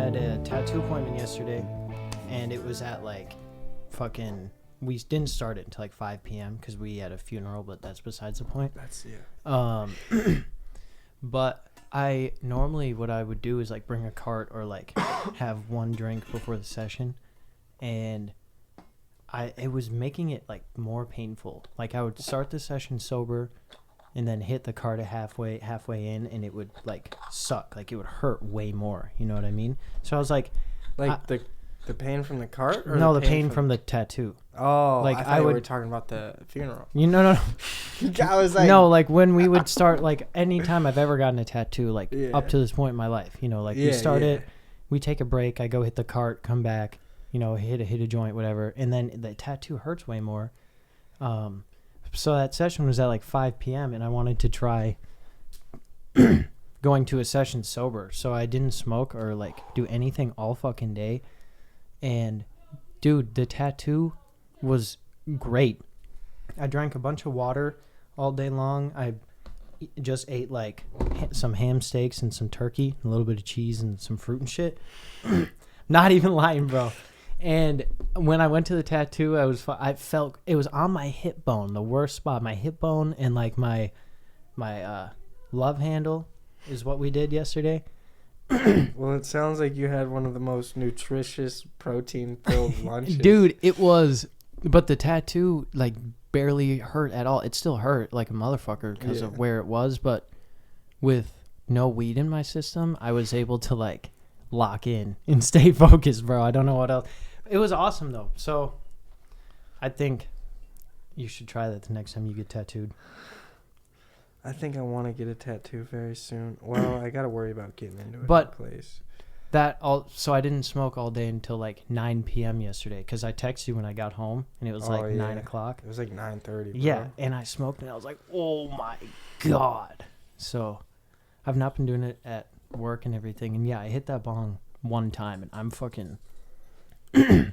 had a tattoo appointment yesterday, and it was at like fucking. We didn't start it until like 5 p.m. because we had a funeral, but that's besides the point. But I normally what I would do is like bring a cart or like have one drink before the session, and it was making it like more painful. Like I would start the session sober, and then hit the cart at halfway in, and it would like suck. Like it would hurt way more. You know what I mean? So I was like the pain from the cart? Or no, the pain from the tattoo. Oh, like I thought we were talking about the funeral. No. I was like, no, like when we would start, like anytime I've ever gotten a tattoo, like up to this point in my life, you know, like we start it, we take a break, I go hit the cart, come back, you know, hit a joint, whatever, and then the tattoo hurts way more. So that session was at like 5 p.m. and I wanted to try going to a session sober, so I didn't smoke or like do anything all fucking day. And dude, the tattoo was great. I drank a bunch of water all day long. I just ate like some ham steaks and some turkey, a little bit of cheese and some fruit and shit. Not even lying, bro. And when I went to the tattoo, I felt it was on my hip bone, the worst spot, my hip bone, and like my love handle is what we did yesterday. Well, it sounds like you had one of the most nutritious, protein-filled lunches. Dude, it was, but the tattoo like barely hurt at all. It still hurt like a motherfucker because of where it was, but with no weed in my system, I was able to like lock in and stay focused, bro. I don't know what else. It was awesome though. So I think you should try that the next time you get tattooed. I think I want to get a tattoo very soon. Well, I got to worry about getting into a but new place. So I didn't smoke all day until like 9 p.m. yesterday because I texted you when I got home and it was 9 o'clock. It was like 9:30. Yeah, and I smoked and I was like, oh my God. So I've not been doing it at work and everything. And yeah, I hit that bong one time and I'm fucking... I'm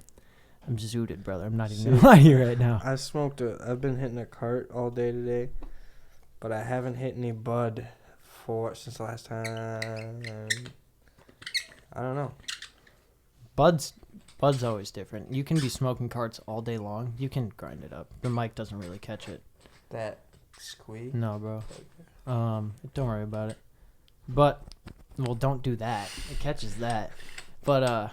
zooted, brother. I'm not even going to lie to you right now. I've been hitting a cart all day today. But I haven't hit any bud since the last time. I don't know. Bud's always different. You can be smoking carts all day long. You can grind it up. The mic doesn't really catch it. That squeak? No, bro. Don't worry about it. But, well, don't do that. It catches that. But,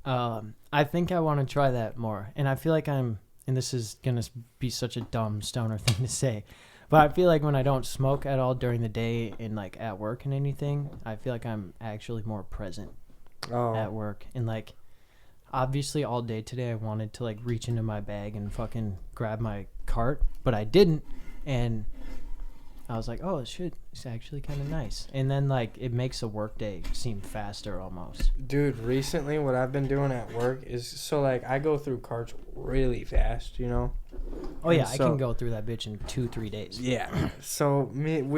I think I want to try that more. And I feel like and this is going to be such a dumb stoner thing to say, but I feel like when I don't smoke at all during the day and like at work and anything, I feel like I'm actually more present at work. And like, obviously all day today I wanted to like reach into my bag and fucking grab my cart, but I didn't. And I was like, oh, it's actually kind of nice. And then like it makes a work day seem faster almost. Dude, recently what I've been doing at work is so like I go through carts really fast, you know. Oh yeah, I can go through that bitch in 2-3 days. Yeah. So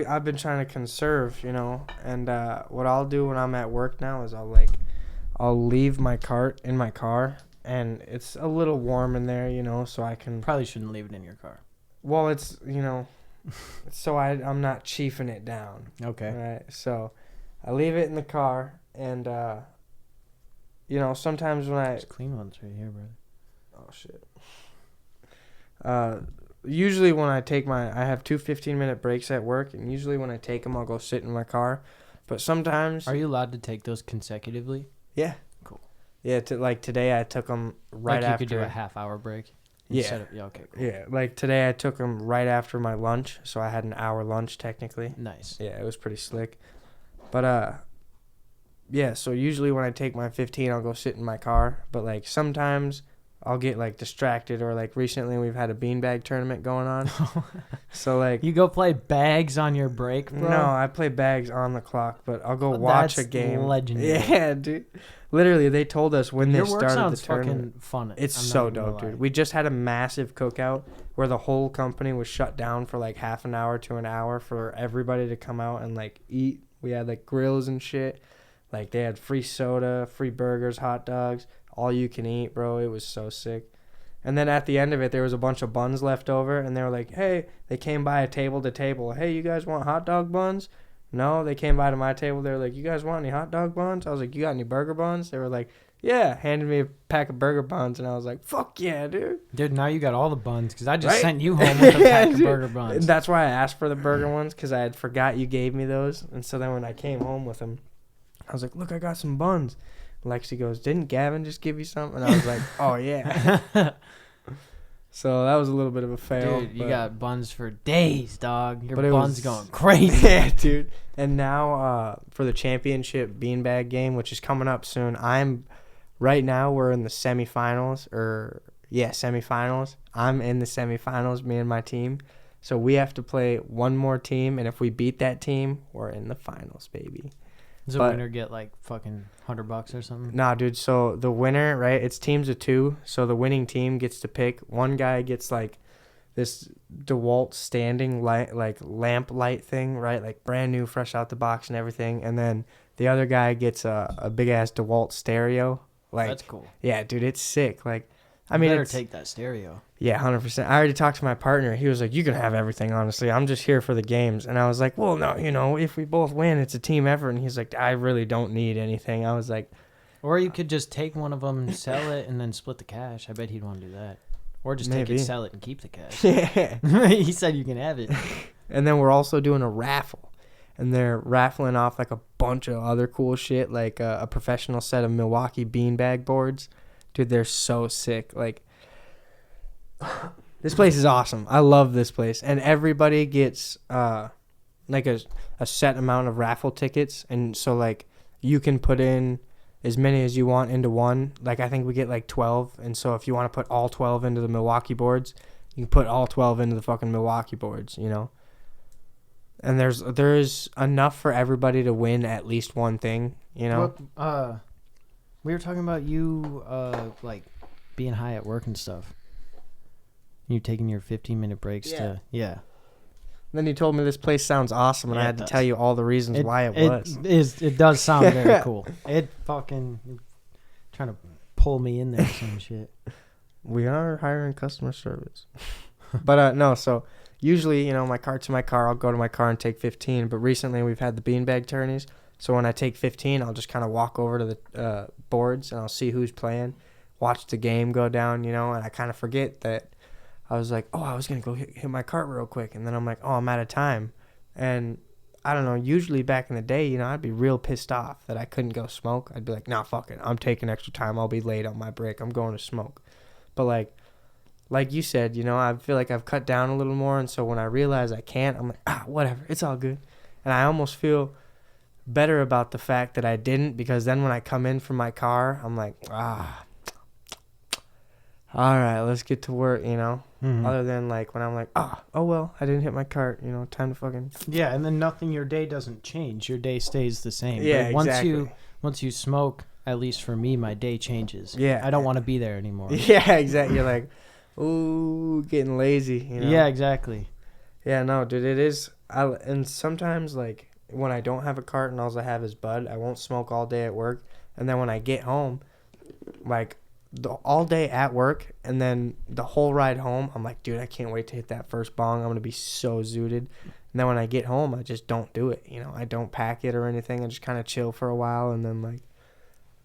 I've been trying to conserve, you know, and what I'll do when I'm at work now is I'll leave my cart in my car, and it's a little warm in there, you know, so I can probably shouldn't leave it in your car. Well, it's, you know, so I'm not chiefing it down. Okay. Right. So I leave it in the car, and you know, sometimes when There's clean ones right here, brother. Oh shit. Usually when I have 2 15-minute breaks at work, and usually when I take them, I'll go sit in my car. But sometimes... Are you allowed to take those consecutively? Yeah. Cool. Yeah, like today I took them right after... Like you could do a half-hour break? Yeah. Yeah, okay, cool. Yeah, like today I took them right after my lunch, so I had an hour lunch technically. Nice. Yeah, it was pretty slick. But, yeah, so usually when I take my 15, I'll go sit in my car. But, like, sometimes... I'll get, like, distracted, or, like, recently we've had a beanbag tournament going on. So, like... You go play bags on your break, bro? No, I play bags on the clock, but I'll go watch a game. That's legendary. Yeah, dude. Literally, they told us when they started the tournament. Your work sounds fucking fun. It's so dope, dude. We just had a massive cookout where the whole company was shut down for, like, half an hour to an hour for everybody to come out and, like, eat. We had, like, grills and shit. Like, they had free soda, free burgers, hot dogs. All you can eat, bro. It was so sick. And then at the end of it, there was a bunch of buns left over, and they were like, hey, they came by table to table. Hey, you guys want hot dog buns? No, they came by to my table. They were like, you guys want any hot dog buns? I was like, you got any burger buns? They were like, yeah. Handed me a pack of burger buns, and I was like, fuck yeah, dude. Dude, now you got all the buns because I just sent you home with a pack of burger buns. That's why I asked for the burger ones because I had forgot you gave me those. And so then when I came home with them, I was like, look, I got some buns. Lexi goes, didn't Gavin just give you some? And I was like, oh, yeah. So that was a little bit of a fail. Dude, you got buns for days, dog. Your buns going crazy. Yeah, dude. And now for the championship beanbag game, which is coming up soon, right now we're in the semifinals. Semifinals. I'm in the semifinals, me and my team. So we have to play one more team, and if we beat that team, we're in the finals, baby. Does the winner get like fucking $100 or something? Nah, dude. So the winner, right? It's teams of 2. So the winning team gets to pick. One guy gets like this DeWalt standing light, like lamp light thing, right? Like brand new, fresh out the box and everything. And then the other guy gets a big ass DeWalt stereo. Like, that's cool. Yeah, dude, it's sick. Like, I mean, better take that stereo. Yeah, 100%. I already talked to my partner. He was like, you can have everything, honestly. I'm just here for the games. And I was like, well, no, if we both win, it's a team effort. And he's like, I really don't need anything. I was like... Or you could just take one of them, sell it, and then split the cash. I bet he'd want to do that. Or just take it, sell it, and keep the cash. Yeah. He said you can have it. And then we're also doing a raffle. And they're raffling off like a bunch of other cool shit, like a professional set of Milwaukee beanbag boards. Dude, they're so sick. Like... This place is awesome. I love this place. And everybody gets like a set amount of raffle tickets. And so like you can put in as many as you want into one. Like I think we get like 12. And so if you want to put all 12 into the Milwaukee boards, you can put all 12 into the fucking Milwaukee boards, you know? And there's enough for everybody to win at least one thing, you know? Well, we were talking about you like being high at work and stuff. You taking your 15-minute breaks to... Yeah. Then you told me this place sounds awesome, and I had to tell you all the reasons why it was. It does sound very cool. It fucking... Trying to pull me in there or some shit. We are hiring customer service. But, no, so usually, my cart's in my car. I'll go to my car and take 15. But recently we've had the beanbag tourneys. So when I take 15, I'll just kind of walk over to the boards, and I'll see who's playing, watch the game go down, and I kind of forget that... I was like, I was going to go hit my cart real quick. And then I'm like, I'm out of time. And I don't know, usually back in the day, I'd be real pissed off that I couldn't go smoke. I'd be like, nah, fuck it. I'm taking extra time. I'll be late on my break. I'm going to smoke. But like you said, I feel like I've cut down a little more. And so when I realize I can't, I'm like, whatever. It's all good. And I almost feel better about the fact that I didn't, because then when I come in from my car, I'm like, all right, let's get to work, Mm-hmm. Other than like when I'm like, well, I didn't hit my cart, time to fucking... Yeah, and then your day doesn't change. Your day stays the same. Yeah, but exactly. Once you smoke, at least for me, my day changes. Yeah. I don't want to be there anymore. Yeah, exactly. You're like, ooh, getting lazy, Yeah, exactly. Yeah, no, dude, it is... And sometimes, like, when I don't have a cart and all I have is bud, I won't smoke all day at work. And then when I get home, like... all day at work, and then the whole ride home, I'm like, dude, I can't wait to hit that first bong. I'm going to be so zooted. And then when I get home, I just don't do it. I don't pack it or anything. I just kind of chill for a while, and then, like,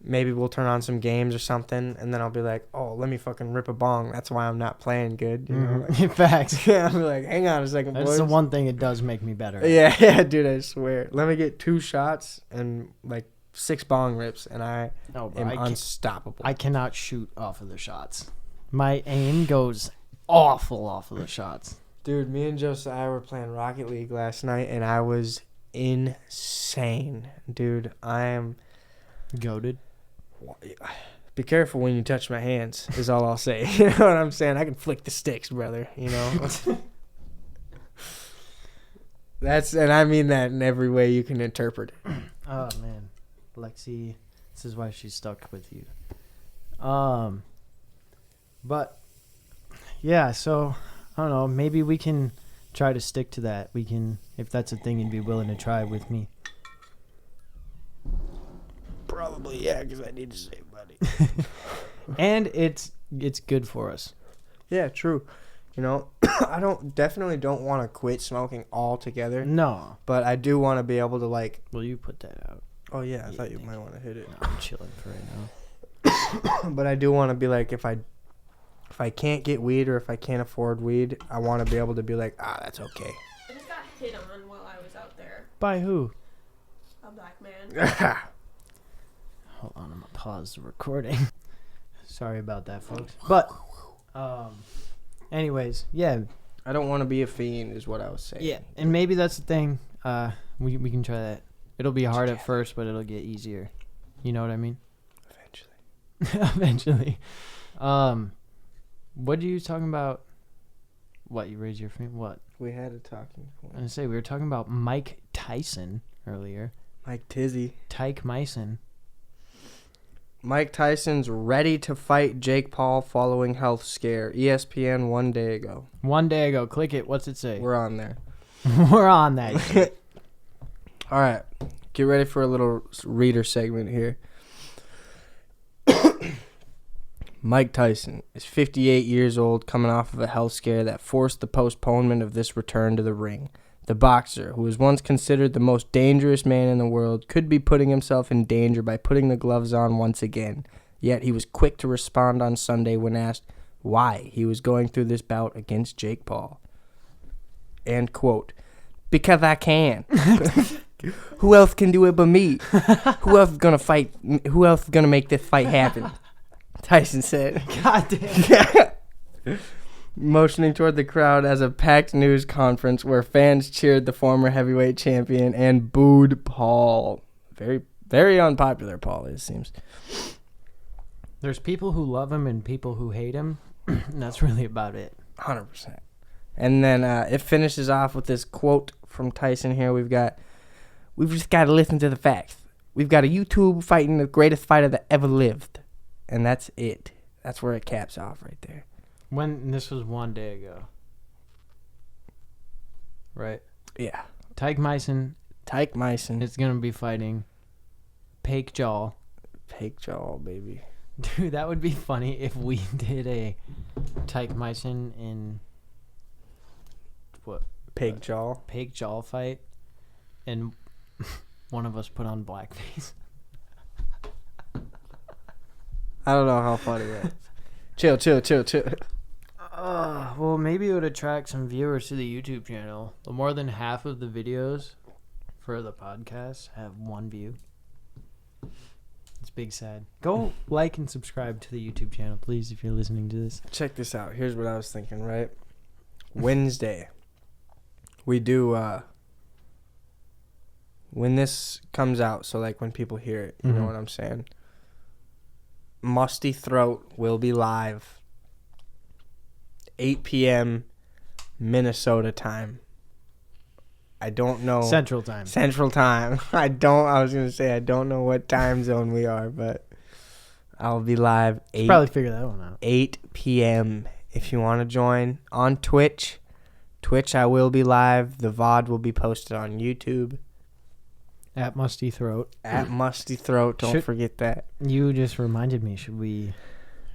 maybe we'll turn on some games or something, and then I'll be like, let me fucking rip a bong. That's why I'm not playing good. Like, facts. Yeah, I'll be like, hang on a second, boys. That's the one thing it does make me better. Yeah, dude, I swear. Let me get 2 shots and, like, 6 bong rips, and I am unstoppable. I cannot shoot off of the shots. My aim goes awful off of the shots. Dude, me and Josiah were playing Rocket League last night, and I was insane. Dude, I am... Goated. Be careful when you touch my hands, is all I'll say. You know what I'm saying? I can flick the sticks, brother, And I mean that in every way you can interpret it. Oh, man. Lexi, this is why she's stuck with you. But yeah, so I don't know, maybe we can try to stick to that. We can, if that's a thing you'd be willing to try with me. Probably, yeah, because I need to save money. And it's good for us. Yeah, true. I definitely don't want to quit smoking altogether. No. But I do want to be able to like. Well, you put that out. Oh yeah, I thought you might want to hit it. No, I'm chilling for right now. But I do want to be like, if I can't get weed or if I can't afford weed, I want to be able to be like, that's okay. I just got hit on while I was out there. By who? A black man. Hold on, I'm gonna pause the recording. Sorry about that, folks. But, anyways, yeah. I don't want to be a fiend, is what I was saying. Yeah, and maybe that's the thing. We can try that. It'll be hard at first, but it'll get easier. You know what I mean? Eventually. What are you talking about? What, you raised your finger? What? We had a talking point. I was gonna say, we were talking about Mike Tyson earlier. Mike Tizzy. Tyke Myson. Mike Tyson's ready to fight Jake Paul following health scare. ESPN 1 day ago. 1 day ago. Click it. What's it say? We're on there. We're on that shit. All right. Get ready for a little reader segment here. Mike Tyson is 58 years old, coming off of a health scare that forced the postponement of this return to the ring. The boxer, who was once considered the most dangerous man in the world, could be putting himself in danger by putting the gloves on once again. Yet he was quick to respond on Sunday when asked why he was going through this bout against Jake Paul. And quote, "Because I can." Who else can do it but me? Who else is gonna fight? Who else is gonna make this fight happen? Tyson said. God damn. Motioning toward the crowd as a packed news conference where fans cheered the former heavyweight champion and booed Paul. Very, very unpopular Paul, it seems. There's people who love him and people who hate him. And that's really about it. 100%. And then it finishes off with this quote from Tyson here. We've just got to listen to the facts. We've got a YouTube fighting the greatest fighter that ever lived. And that's it. That's where it caps off right there. When this was 1 day ago. Right? Yeah. Tyke Myson is going to be fighting Pake Jaw. Pake Jaw, baby. Dude, that would be funny if we did a Tyke Myson in what? Pake Jaw. Pake Jaw fight. And one of us put on blackface. I don't know how funny that is. Chill. Well, maybe it would attract some viewers to the YouTube channel. More than half of the videos for the podcast have 1 view. It's big sad. Go like and subscribe to the YouTube channel, please, if you're listening to this. Check this out. Here's what I was thinking, right? Wednesday. We do, when this comes out, so like when people hear it, you know what I'm saying? MustyThroat will be live 8 p.m. Minnesota time. I don't know. Central time. I don't know what time zone we are, but I'll be live 8. Probably figure that one out. 8 p.m. If you want to join on Twitch. I will be live. The VOD will be posted on YouTube. At MustyThroat. At MustyThroat. Don't forget that. You just reminded me. Should we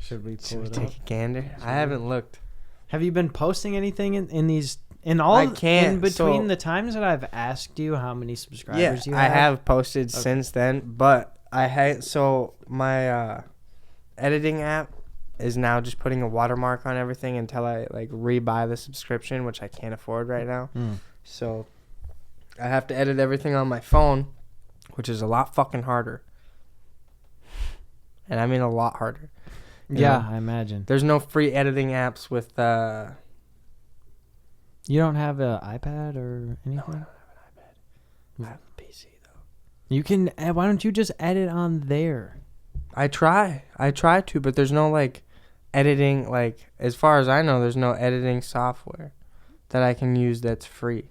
pull it take up? a gander? I haven't looked. Have you been posting anything in between the times that I've asked you how many subscribers you have? I have posted since then, but my editing app is now just putting a watermark on everything until I like rebuy the subscription, which I can't afford right now. So I have to edit everything on my phone, which is a lot fucking harder. And I mean a lot harder. You know? I imagine. There's no free editing apps with You don't have an iPad or anything? No, I don't have an iPad. I have a PC though. You can. Why don't you just edit on there? I try to, but there's no like editing. Like as far as I know, there's no editing software that I can use that's free.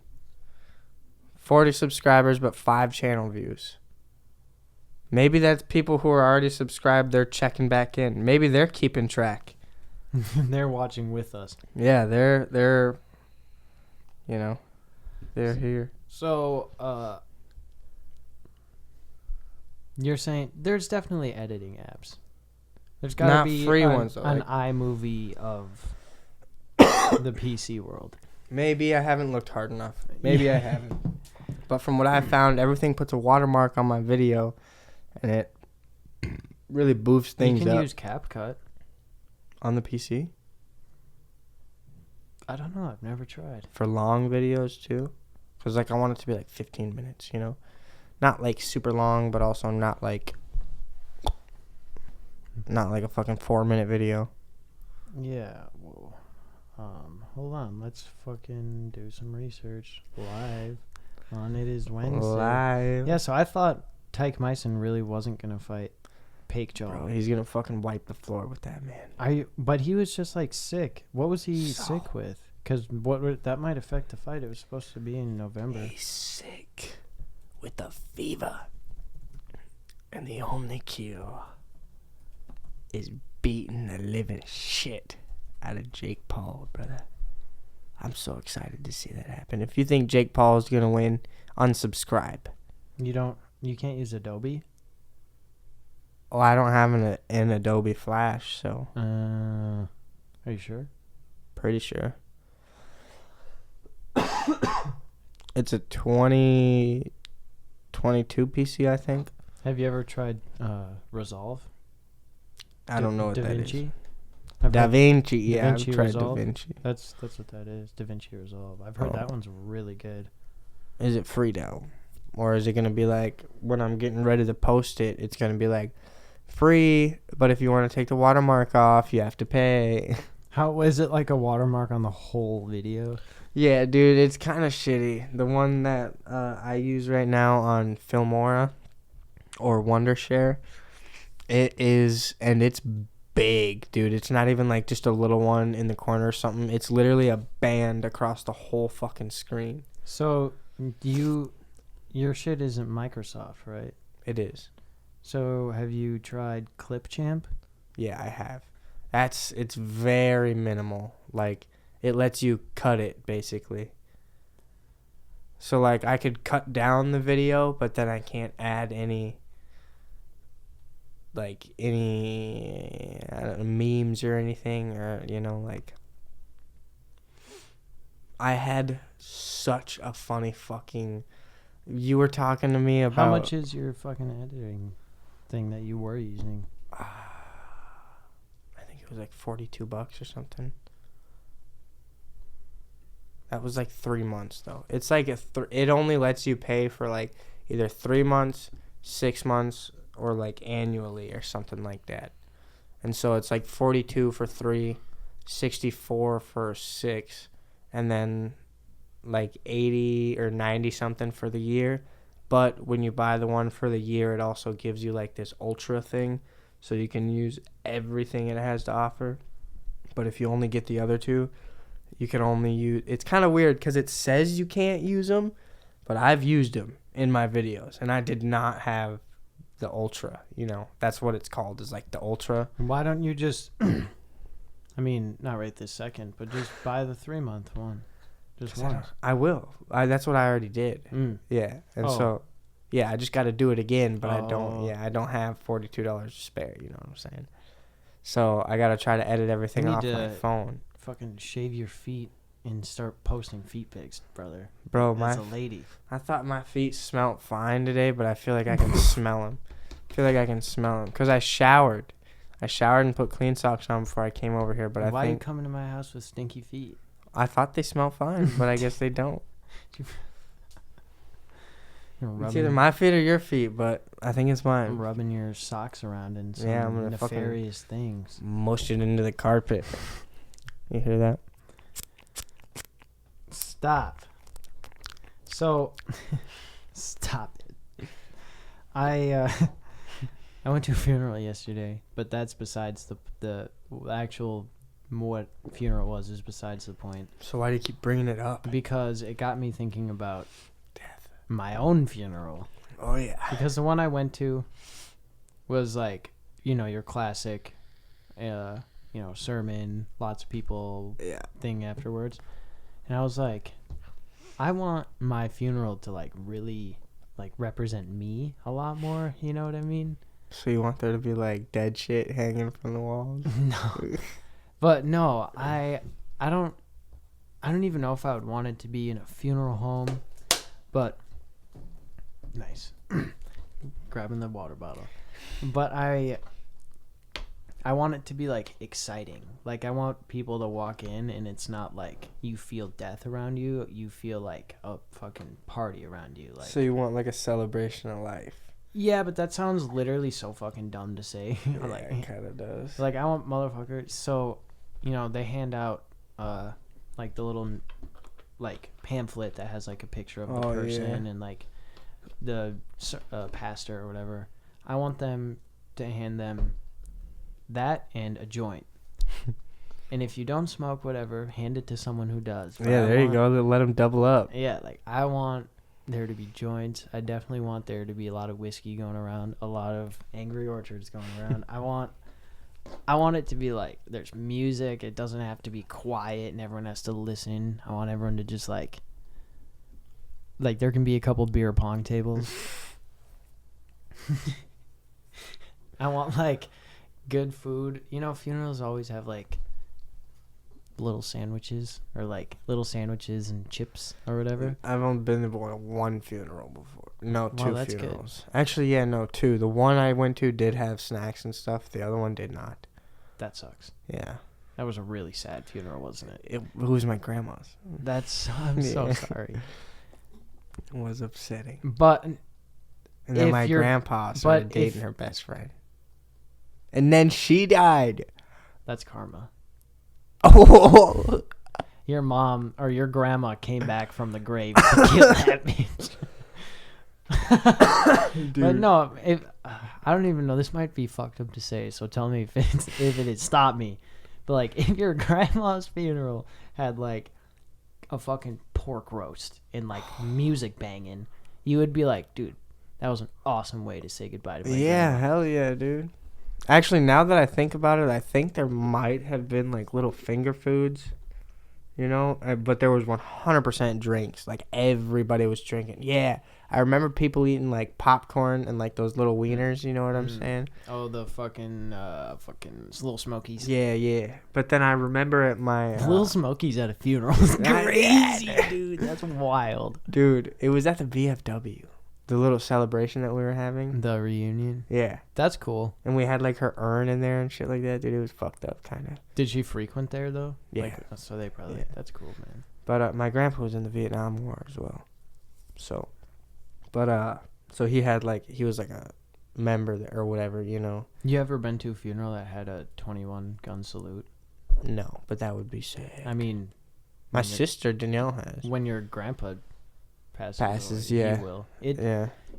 40 subscribers, but 5 channel views. Maybe that's people who are already subscribed. They're checking back in. Maybe they're keeping track. They're watching with us. Yeah, they're here. So, you're saying there's definitely editing apps. There's got to be free ones though, an iMovie of the PC world. Maybe I haven't looked hard enough. Maybe I haven't. But from what I found, everything puts a watermark on my video, and it really boofs things You can up. use CapCut. On the PC? I don't know. I've never tried. For long videos, too? Because, like, I want it to be, like, 15 minutes, you know? Not, like, super long, but also not, like a fucking 4-minute video. Yeah. Well, hold on. Let's fucking do some research live on It Is Wednesday. Live. Yeah, so I thought Tyke Myson really wasn't going to fight Pake Joe. Bro, he's going to fucking wipe the floor with that, man. But he was just, like, sick. What was he sick with? Because that might affect the fight. It was supposed to be in November. He's sick with a fever. And the only cure is beating the living shit out of Jake Paul, brother. I'm so excited to see that happen. If you think Jake Paul is going to win, unsubscribe. You can't use Adobe? Oh, I don't have an Adobe Flash, so. Are you sure? Pretty sure. It's a 2022 PC, I think. Have you ever tried Resolve? I don't know what that is. DaVinci? DaVinci, yeah, DaVinci I've tried Resolve? DaVinci. That's what that is. DaVinci Resolve. I've heard that one's really good. Is it free though? Or is it going to be like, when I'm getting ready to post it, it's going to be like, free, but if you want to take the watermark off, you have to pay. How is it like a watermark on the whole video? Yeah, dude, it's kind of shitty. The one that I use right now on Filmora or Wondershare, it is, and it's big, dude. It's not even like just a little one in the corner or something. It's literally a band across the whole fucking screen. So your shit isn't Microsoft, right? It is. So have you tried Clipchamp? Yeah, I have. It's very minimal. Like, it lets you cut it, basically. So, like, I could cut down the video, but then I can't add any I don't know, memes or anything, or, you know, like, I had such a funny fucking, you were talking to me about. How much is your fucking editing thing that you were using? I think it was like $42 or something. That was like 3 months though. It's like it only lets you pay for like either 3 months, 6 months, or like annually or something like that. And so it's like 42 for 3, 64 for 6, and then like 80 or 90 something for the year. But when you buy the one for the year, it also gives you like this ultra thing, so you can use everything it has to offer. But if you only get the other two, you can only use, it's kind of weird because it says you can't use them, but I've used them in my videos, and I did not have the ultra, you know. That's what it's called, is like the ultra. Why don't you just, I mean, not right this second, but just buy the 3-month one. Just once. I will. That's what I already did. Yeah. And so, yeah, I just got to do it again, but I don't have $42 to spare, you know what I'm saying? So I got to try to edit everything off my phone. Fucking shave your feet and start posting feet pics, brother. Bro, as a lady. I thought my feet smelled fine today, but I feel like I can smell them. I feel like I can smell them because I showered. I showered and put clean socks on before I came over here, but Why are you coming to my house with stinky feet? I thought they smell fine, but I guess they don't. It's either my feet or your feet, but I think it's mine. I'm rubbing your socks around in some nefarious things. Mush it into the carpet. You hear that? Stop. So, stop it. I went to a funeral yesterday, but that's besides the actual what funeral was is besides the point. So why do you keep bringing it up? Because it got me thinking about death. My own funeral. Oh yeah. Because the one I went to was like, you know, your classic, sermon, lots of people thing afterwards. And I was like, I want my funeral to like really like represent me a lot more, you know what I mean? So you want there to be like dead shit hanging from the walls? No. But no, I don't I don't even know if I would want it to be in a funeral home, but nice. Grabbing the water bottle. But I want it to be like exciting. Like I want people to walk in and it's not like you feel death around you. You feel like a fucking party around you. Like, so you want like a celebration of life? yeah, but that sounds literally so fucking dumb to say. Yeah, Like, it kind of does. like I want motherfuckers. So, you know, they hand out like the little like pamphlet that has like a picture of the person and like the pastor or whatever. I want them to hand them that and a joint. And if you don't smoke, whatever, hand it to someone who does. But yeah, there you go. Let them double up. Yeah, like I want there to be joints. I definitely want there to be a lot of whiskey going around, a lot of Angry Orchards going around. I want it to be like there's music. It doesn't have to be quiet and everyone has to listen. I want everyone to just like there can be a couple beer pong tables. I want like good food. You know, funerals always have like little sandwiches or like little sandwiches and chips or whatever. I've only been to one funeral before. No, two that's funerals. Good. Actually, yeah, no, two. The one I went to did have snacks and stuff. The other one did not. That sucks. Yeah. That was a really sad funeral, wasn't it? It was my grandma's. I'm so sorry. It was upsetting. But and then my grandpa started dating her best friend. And then she died. That's karma. Oh. Your mom or your grandma came back from the grave to kill that bitch. Dude. But no, I don't even know. This might be fucked up to say, so tell me if it is. Stop me. But like, if your grandma's funeral had like a fucking pork roast and like music banging, you would be like, dude, that was an awesome way to say goodbye to my grandma. Hell yeah, dude. Actually, now that I think about it, I think there might have been like little finger foods, you know, but there was 100% drinks. Like everybody was drinking. Yeah, I remember people eating like popcorn and like those little wieners. You know what I'm saying? Oh, the fucking Little Smokies. Yeah. But then I remember at my Little Smokies at a funeral is crazy, dude. That's wild, dude. It was at the VFW. The little celebration that we were having. The reunion. Yeah. That's cool. And we had like her urn in there and shit like that, dude. It was fucked up, kind of. Did she frequent there, though? Yeah. Like, so they probably... Yeah. That's cool, man. But my grandpa was in the Vietnam War as well. So... But, so he had like... He was like a member there or whatever, you know. You ever been to a funeral that had a 21-gun salute? No, but that would be sick. I mean... My sister, Danielle, has. When your grandpa... passes away, yeah. He will.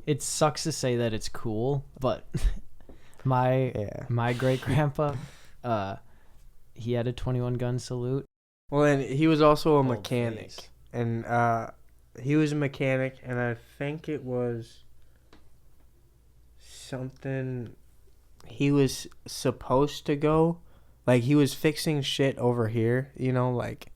It sucks to say that it's cool, but my great grandpa, he had a 21-gun salute. Well, and he was also a mechanic, face. And he was a mechanic, and I think it was something he was supposed to go, like he was fixing shit over here, you know, like.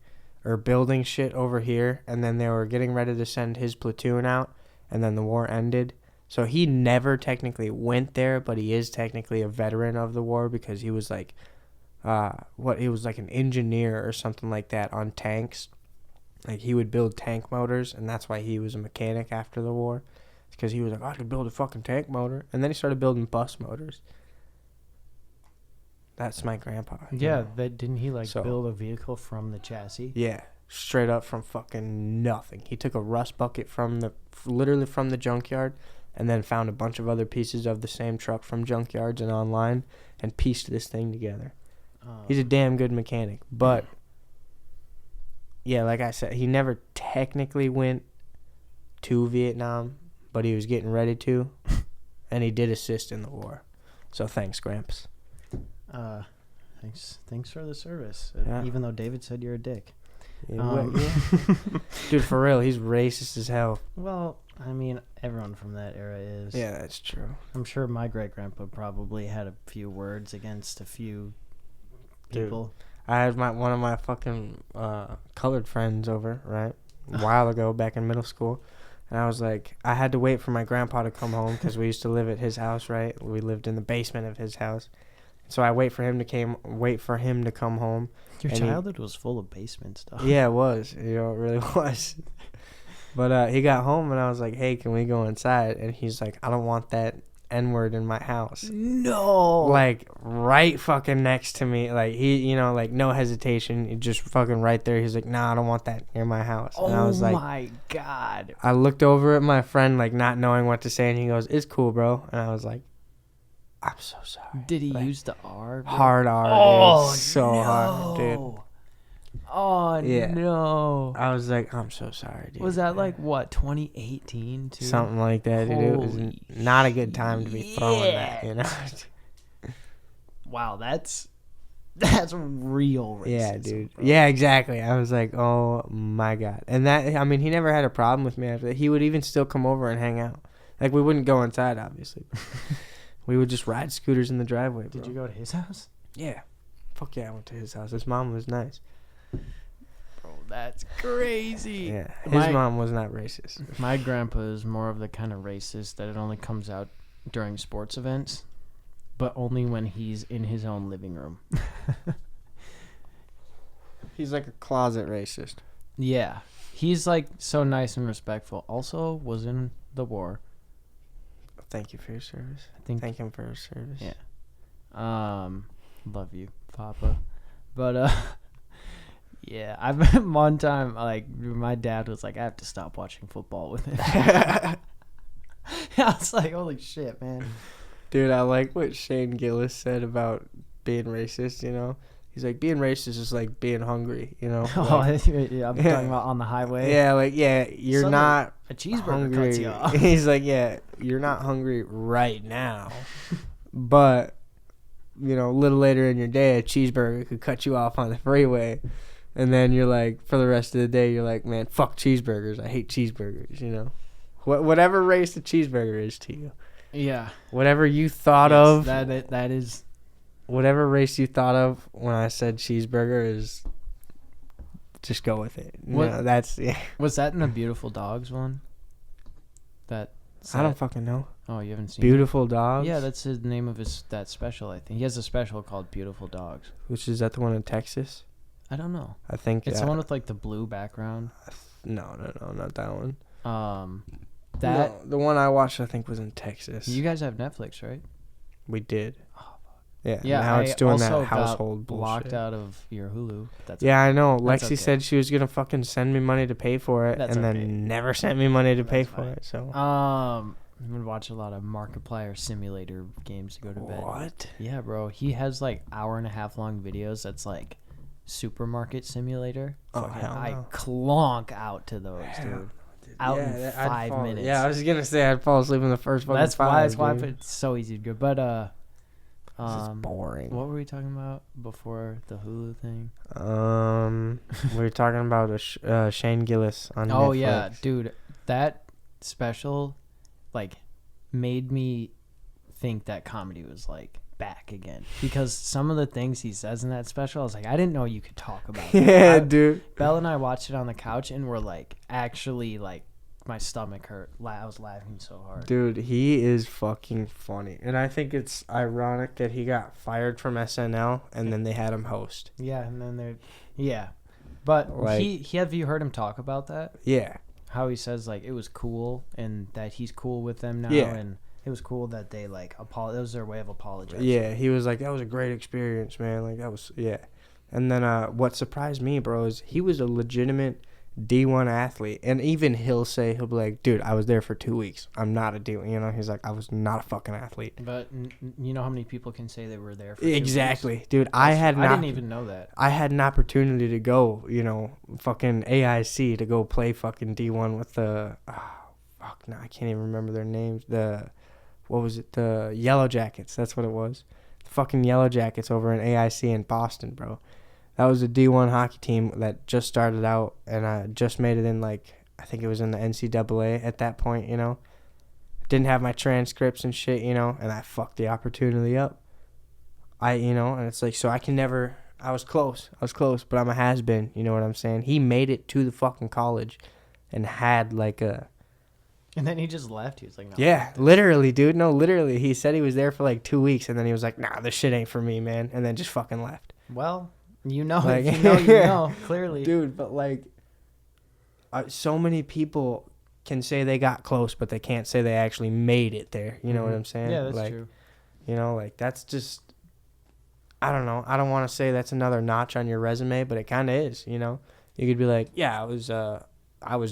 Or building shit over here, and then they were getting ready to send his platoon out, and then the war ended. So he never technically went there, but he is technically a veteran of the war because he was like, he was like an engineer or something like that on tanks. Like he would build tank motors, and that's why he was a mechanic after the war. It's because he was like, I could build a fucking tank motor, and then he started building bus motors. That's my grandpa. Yeah, didn't he build a vehicle from the chassis? Yeah, straight up from fucking nothing. He took a rust bucket literally from the junkyard, and then found a bunch of other pieces of the same truck from junkyards and online, and pieced this thing together. He's a damn good mechanic, but yeah, like I said, he never technically went to Vietnam, but he was getting ready to, and he did assist in the war. So thanks, Gramps. Thanks for the service. Even though David said you're a dick. Yeah. Dude, for real, he's racist as hell. Well, I mean, everyone from that era is. Yeah, that's true. I'm sure my great-grandpa probably had a few words against a few people. Dude, I had one of my fucking colored friends over, right, a while ago back in middle school. And I was like, I had to wait for my grandpa to come home because we used to live at his house, right? We lived in the basement of his house. So I wait for him to come home. Your And childhood was full of basement stuff. Yeah, it was. It really was. But he got home and I was like, hey, can we go inside? And he's like, I don't want that N-word in my house. No. Like, right fucking next to me. Like, he, like, no hesitation. He just fucking right there. He's like, nah, I don't want that near my house. And I was like, my God. I looked over at my friend, like, not knowing what to say. And he goes, it's cool, bro. And I was like, I'm so sorry. Did he like, use the R? Bro? Hard R, Oh, dude. So no. hard, dude. Oh, Yeah. no. I was like, I'm so sorry, dude. Was that like, what, 2018, too? Something like that, dude. It was Holy not a good time to be throwing that, Wow, that's real racism. Yeah, dude. Bro. Yeah, exactly. I was like, oh, my God. And that, I mean, he never had a problem with me after that. He would even still come over and hang out. Like, we wouldn't go inside, obviously. We would just ride scooters in the driveway, bro. Did you go to his house? Yeah. Fuck yeah, I went to his house. His mom was nice. Bro, that's crazy. Yeah, his mom was not racist. My grandpa is more of the kind of racist that it only comes out during sports events, but only when he's in his own living room. He's like a closet racist. Yeah. He's like so nice and respectful. Also was in the war. Thank you for your service. Thank him for his service. Yeah. Love you, Papa. But yeah, I've one time like my dad was like, I have to stop watching football with him. I was like, holy shit, man. Dude, I like what Shane Gillis said about being racist, He's like, being racist is like being hungry, Like, Yeah, I'm talking about on the highway. Yeah, like, yeah, you're Suddenly, not a cheeseburger hungry. cuts you off. He's like, yeah, you're not hungry right now. But, a little later in your day, a cheeseburger could cut you off on the freeway. And then you're like, for the rest of the day, you're like, man, fuck cheeseburgers. I hate cheeseburgers, Whatever race the cheeseburger is to you. Yeah. Whatever you thought of. That is. Whatever race you thought of when I said cheeseburger is, just go with it. That's yeah. Was that in the Beautiful Dogs one? I don't fucking know. Oh, you haven't seen Beautiful Dogs? Yeah, that's the name of that special, I think. He has a special called Beautiful Dogs. Which is that the one in Texas? I don't know. I think it's the one with like the blue background. No, not that one. That the one I watched I think was in Texas. You guys have Netflix, right? We did. Oh, yeah. Yeah. Now it's doing also that household got bullshit. blocked out of your Hulu. That's yeah, okay. I know. That's Lexi okay. said she was gonna fucking send me money to pay for it, That's and okay. then never sent me money to pay That's for fine. it. So. I'm gonna watch a lot of Markiplier Simulator games to go to bed. What? Yeah, bro. He has like hour-and-a-half long videos. That's like Supermarket Simulator. Oh, Fucking, hell no. I clonk out to those, dude. Out in 5 minutes. Yeah, I was gonna say I'd fall asleep in the first fucking That's 5. why. That's why dude. it's so easy to go. But This is boring. what were we talking about before the Hulu thing? We were talking about Shane Gillis on Netflix. Oh yeah, dude, that special, like, made me think that comedy was like back again because some of the things he says in that special, I was like, I didn't know you could talk about. Yeah, dude. Belle and I watched it on the couch and we're like, actually, like, my stomach hurt. I was laughing so hard. Dude, he is fucking funny. And I think it's ironic that he got fired from SNL and then they had him host. Yeah, and then they're, yeah. But Like- he have you heard him talk about that? Yeah. How he says, like, it was cool and that he's cool with them now. Yeah. And it was cool that they, like, that was their way of apologizing. Yeah, he was like, that was a great experience, man. Like, that was, yeah. And then what surprised me, bro, is he was a legitimate D1 athlete. And even he'll be like, dude, I was there for 2 weeks. I'm not a D1. He's like, I was not a fucking athlete. But you know how many people can say they were there for Exactly. 2 weeks? Dude, I didn't even know that. I had an opportunity to go, fucking AIC to go play fucking D1 with the, no, I can't even remember their names. What was it? The Yellow Jackets. That's what it was. The fucking Yellow Jackets over in AIC in Boston, bro. That was a D1 hockey team that just started out and just made it in, like, I think it was in the NCAA at that point, Didn't have my transcripts and shit, and I fucked the opportunity up. And it's like, so I can never, I was close, but I'm a has-been, you know what I'm saying? He made it to the fucking college and had, like, And then he just left. He was like, no. Yeah, literally, dude. No, literally. He said he was there for like 2 weeks, and then he was like, nah, this shit ain't for me, man. And then just fucking left. Well, you know, Like, if you know, clearly. Dude, but like, so many people can say they got close, but they can't say they actually made it there. You know what I'm saying? Yeah, that's like, true. You know, like, that's just, I don't know. I don't want to say that's another notch on your resume, but it kind of is, you know? You could be like, yeah, I was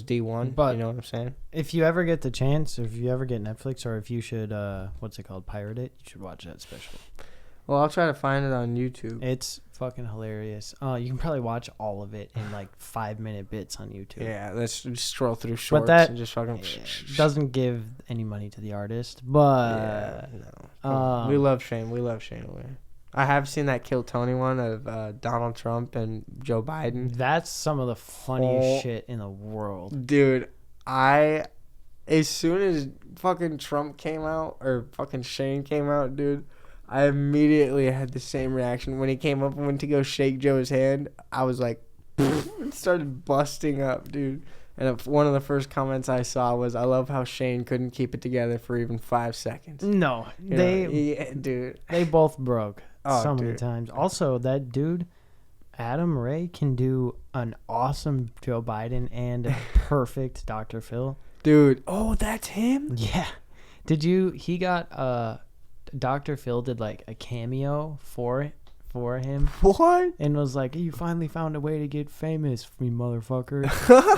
D1, But you know what I'm saying? if you ever get the chance, if you ever get Netflix, or if you should, what's it called, pirate it, you should watch that special. Well, I'll try to find it on YouTube. It's fucking hilarious. You can probably watch all of it in like 5-minute bits on YouTube. Yeah, let's just scroll through shorts that and just fucking... doesn't give any money to the artist, but Yeah, no. We love Shane. We love Shane away. I have seen that Kill Tony one of Donald Trump and Joe Biden. that's some of the funniest shit in the world. Dude, as soon as fucking Trump came out, or fucking Shane came out, dude, I immediately had the same reaction. When he came up and went to go shake Joe's hand, I was like, it started busting up, dude. And one of the first comments I saw was, I love how Shane couldn't keep it together for even 5 seconds. No, Dude. they both broke so many dude. times. Also, that dude, Adam Ray, can do an awesome Joe Biden and a perfect Dr. Phil. Dude, oh, that's him? Yeah. He got, Dr. Phil did like a cameo for him. What? And was like, you finally found a way to get famous, you motherfucker.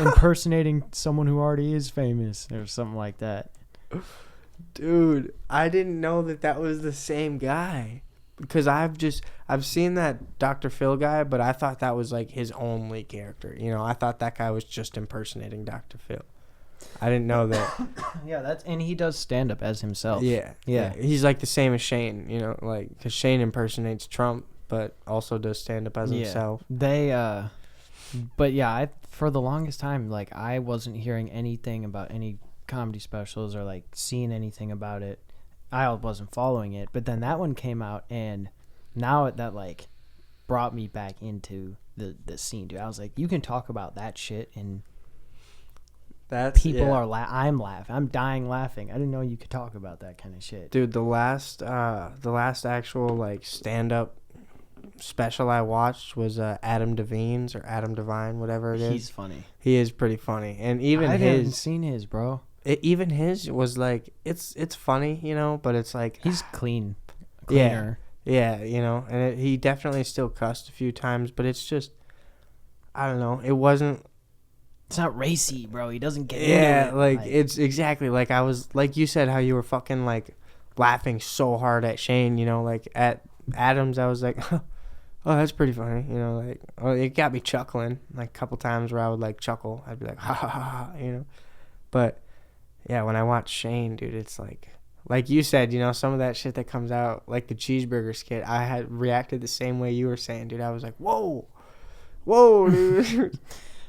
Impersonating someone who already is famous or something like that. Dude, I didn't know that was the same guy. Because I've seen that Dr. Phil guy, but I thought that was like his only character. You know, I thought that guy was just impersonating Dr. Phil. I didn't know that. Yeah, and he does stand up as himself. Yeah. He's like the same as Shane, you know, like, because Shane impersonates Trump, but also does stand up as himself. But yeah, for the longest time, like, I wasn't hearing anything about any comedy specials or like seeing anything about it. I wasn't following it, but then that one came out, and now that like brought me back into the scene, dude. I was like, you can talk about that shit, and people are I'm laughing. I'm dying laughing. I didn't know you could talk about that kind of shit. Dude, the last actual like stand up special I watched was Adam Devine's, or Adam Devine, whatever it is. He's funny. He is pretty funny. And even I haven't seen his, bro. Even his was like, it's funny, you know, but it's like, he's cleaner. Yeah, you know, and he definitely still cussed a few times, but it's just, I don't know, it's not racy, bro. He doesn't get into it. like, it's exactly like I was, like you said, how you were fucking like laughing so hard at Shane, you know, like at Adams, I was like, oh, that's pretty funny, you know, like, oh, it got me chuckling, like a couple times where I would like chuckle, I'd be like, ha ha ha ha, you know, but yeah, when I watch Shane, dude, it's like you said, you know, some of that shit that comes out, like the cheeseburger skit, I had reacted the same way you were saying, dude. I was like, whoa, dude.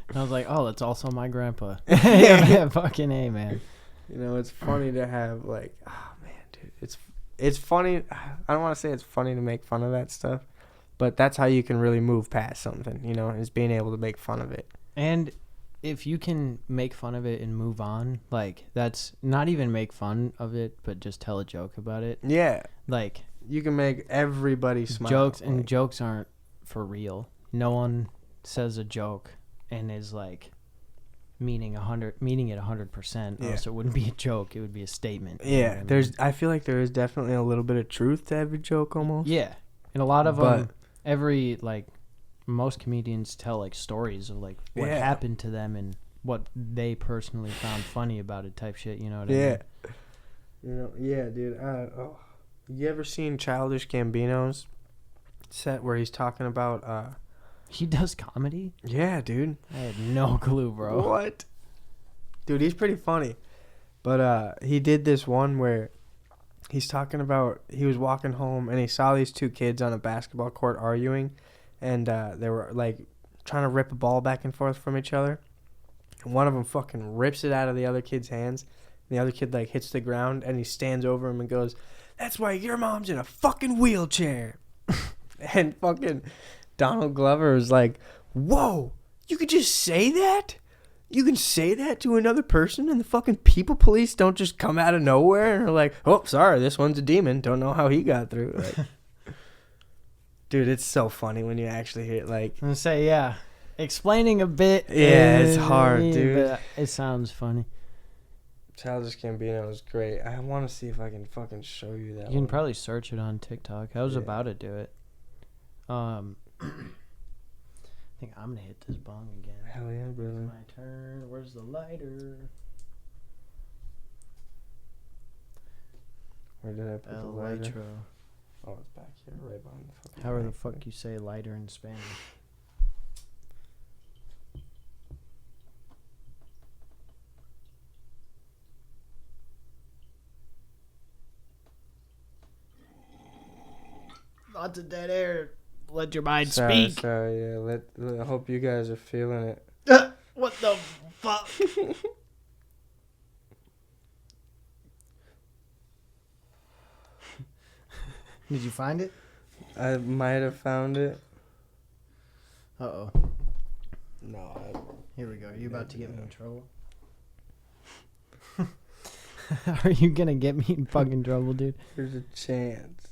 And I was like, oh, that's also my grandpa. Yeah, fucking A, man. You know, it's funny to have like, oh man, dude, it's funny. I don't want to say it's funny to make fun of that stuff, but that's how you can really move past something, you know, is being able to make fun of it. And if you can make fun of it and move on, like, that's not even make fun of it, but just tell a joke about it. Yeah. Like, you can make everybody smile. Jokes aren't for real. No one says a joke and is like meaning it 100%. Yeah. Else it wouldn't be a joke. It would be a statement. Yeah. I feel like there is definitely a little bit of truth to every joke almost. Yeah. And a lot of them, most comedians tell like stories of like what happened to them and what they personally found funny about it, type shit. You know what I mean? You know, yeah, dude. You ever seen Childish Gambino's set where he's talking about? He does comedy? Yeah, dude. I had no clue, bro. What? Dude, he's pretty funny. But he did this one where he's talking about, he was walking home and he saw these two kids on a basketball court arguing. And they were, like, trying to rip a ball back and forth from each other. And one of them fucking rips it out of the other kid's hands. And the other kid, like, hits the ground. And he stands over him and goes, "That's why your mom's in a fucking wheelchair." And fucking Donald Glover was like, "Whoa, you could just say that? You can say that to another person, and the fucking people police don't just come out of nowhere and are like, "Oh, sorry, this one's a demon. Don't know how he got through." Like, dude, it's so funny when you actually hear it. Like, I'm gonna say, yeah, explaining a bit. Yeah, it's hard, dude. But it sounds funny. Childish Gambino is great. I want to see if I can fucking show you that. You can probably search it on TikTok. I was about to do it. I think I'm gonna hit this bong again. Hell yeah, brother. It's my turn. Where's the lighter? Where did I put the lighter? Litro. Oh, it's back here, right behind the fucking. However the fuck you say lighter in Spanish. Lots of dead air. Let your mind speak. Sorry, yeah. I hope you guys are feeling it. What the fuck? Did you find it? I might have found it. Uh-oh. No. Here we go. Are you about to get me in trouble? Are you gonna get me in fucking trouble, dude? There's a chance.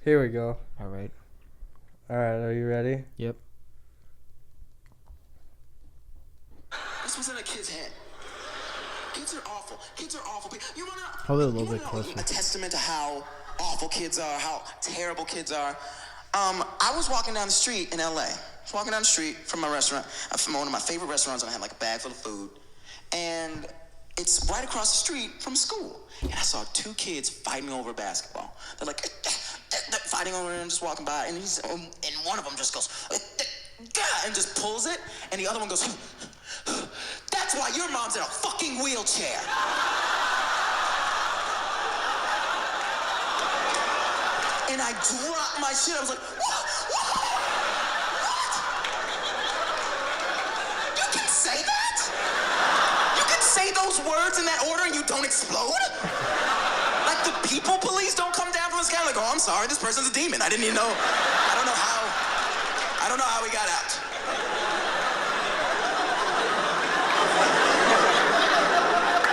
Here we go. All right. Are you ready? Yep. This was in a kid's head. Kids are awful. Kids are awful. You wanna Hold it a little bit closer. A testament to how awful kids are, how terrible kids are. I was walking down the street in LA. I was walking down the street from my restaurant, from one of my favorite restaurants, and I had like a bag full of food. And it's right across the street from school. And I saw two kids fighting over basketball. They're like, they're fighting over it and just walking by. And one of them just goes, and just pulls it. And the other one goes, that's why your mom's in a fucking wheelchair. And I dropped my shit. I was like, what? You can say that? You can say those words in that order and you don't explode? Like the people police don't come down from the sky like, oh, I'm sorry, this person's a demon. I didn't even know. I don't know how he got out.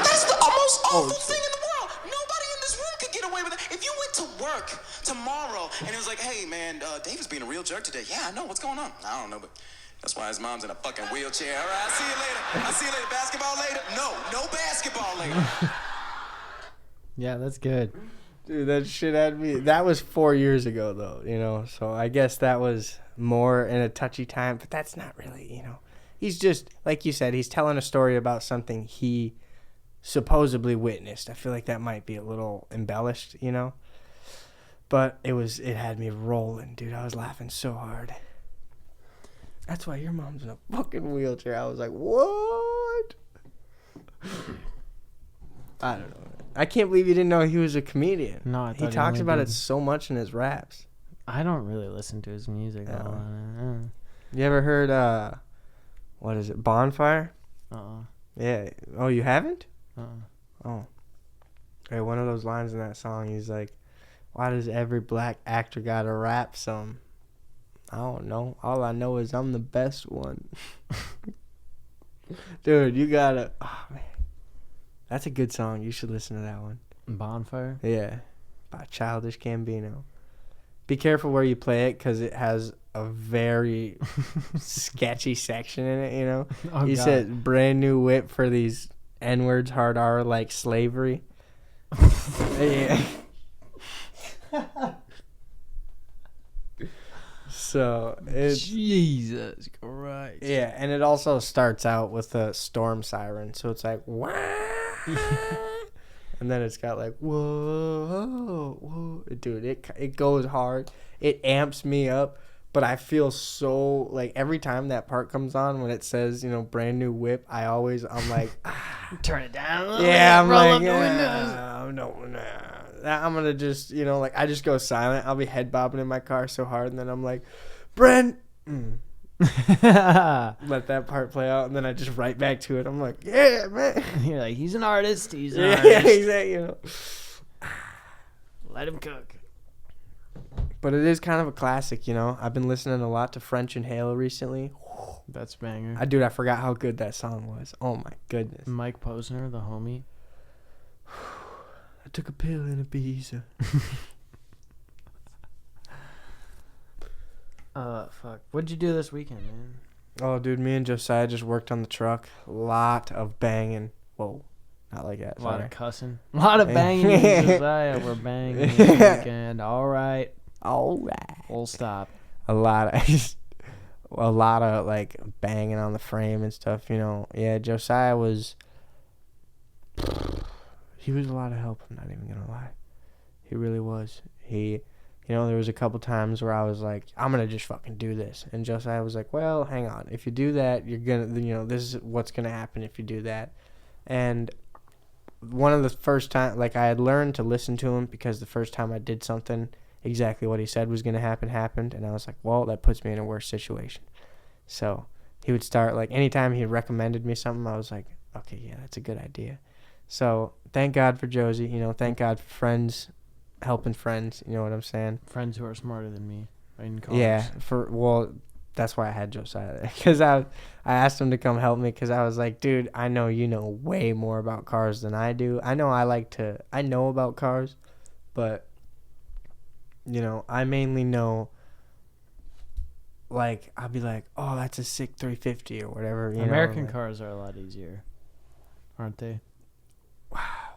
That's the most awful thing in the world. Nobody in this room could get away with it. If you went to work tomorrow and it was like, hey man, Dave is being a real jerk today. Yeah, I know, what's going on? I don't know, but that's why his mom's in a fucking wheelchair. All right, I'll see you later. Basketball later? No basketball later. Yeah, that's good. Dude, that shit had me. That was 4 years ago, though, so I guess that was more in a touchy time, but that's not really, He's just, like you said, he's telling a story about something he supposedly witnessed. I feel like that might be a little embellished, But it had me rolling, dude. I was laughing so hard. That's why your mom's in a fucking wheelchair. I was like, what? I don't know. I can't believe you didn't know he was a comedian. No, I thought he talks about did. it so much in his raps. I don't really listen to his music. You ever heard, what is it, Bonfire? Yeah. Oh, you haven't? Oh. Okay, one of those lines in that song, he's like, why does every black actor gotta rap some? I don't know. All I know is I'm the best one. Dude, you gotta... Oh, man. That's a good song. You should listen to that one. Bonfire? Yeah. By Childish Gambino. Be careful where you play it because it has a very sketchy section in it, Oh, he God. said brand new whip for these N-words, hard R like slavery. Yeah. So it's Jesus Christ. yeah, and it also starts out with a storm siren, so it's like wah, and then it's got like whoa, dude, it goes hard, it amps me up, but I feel so like every time that part comes on when it says brand new whip, I'm like Turn it down. I'm roll like up the windows. I'm gonna just I just go silent. I'll be head bobbing in my car so hard, and then I'm like, Brent, let that part play out, and then I just write back to it. I'm like, yeah, man. You're like, he's an artist. He's an Yeah, artist. exactly. Let him cook. But it is kind of a classic, I've been listening a lot to French Inhale recently. That's banger. I forgot how good that song was. Oh my goodness. Mike Posner, the homie. I took a pill in Ibiza. Fuck. What'd you do this weekend, man? Oh, dude, me and Josiah just worked on the truck. A lot of banging. Whoa, not like that. A lot Sorry. of cussing. A lot of banging. Me and Josiah were banging this weekend. All right. We'll stop. A lot of like banging on the frame and stuff. You know. Yeah, Josiah was. He was a lot of help. I'm not even gonna lie. He really was. You know, there was a couple times where I was like, I'm going to just fucking do this. And Josiah was like, well, hang on. If you do that, you're going to, you know, this is what's going to happen if you do that. And one of the first time, like, I had learned to listen to him because the first time I did something, exactly what he said was going to happen happened. And I was like, well, that puts me in a worse situation. So he would start, like, anytime he recommended me something, I was like, okay, yeah, that's a good idea. So thank God for Josie. You know, thank God for friends. Helping friends, you know what I'm saying? Friends who are smarter than me in cars. Yeah, that's why I had Josiah there. Because I asked him to come help me because I was like, dude, I know you know way more about cars than I do. I know I know about cars, but, you know, I mainly know, like, I'll be like, oh, that's a sick 350 or whatever. American cars are a lot easier, aren't they?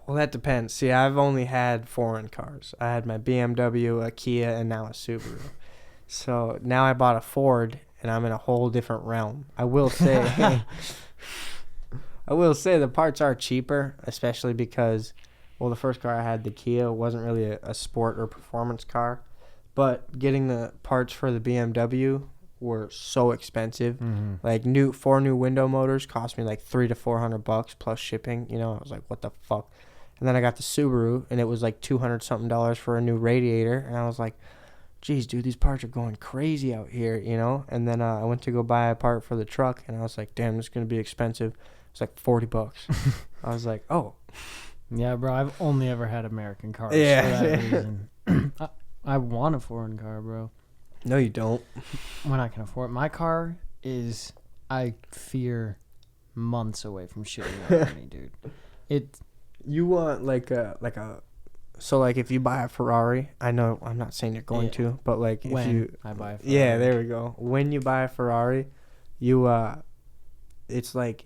Well, that depends. See, I've only had foreign cars. I had my BMW, a Kia, and now a Subaru. So now I bought a Ford, and I'm in a whole different realm. I will say the parts are cheaper, especially because, well, the first car I had, the Kia, wasn't really a sport or performance car. But getting the parts for the BMW were so expensive. Mm-hmm. Like 4 new window motors cost me like $300 to $400 plus shipping. You know, I was like, what the fuck? And then I got the Subaru, and it was like $200-something for a new radiator. And I was like, geez, dude, these parts are going crazy out here, you know? And then I went to go buy a part for the truck, and I was like, damn, this is going to be expensive. It's like $40. I was like, oh. Yeah, bro, I've only ever had American cars yeah. for that reason. I want a foreign car, bro. No, you don't. When I can afford it. My car is, I fear, months away from shitting out on me, dude. You want so like if you buy a Ferrari, I know I'm not saying you're going to, but like if I buy a Ferrari. Yeah, there we go. When you buy a Ferrari, it's like,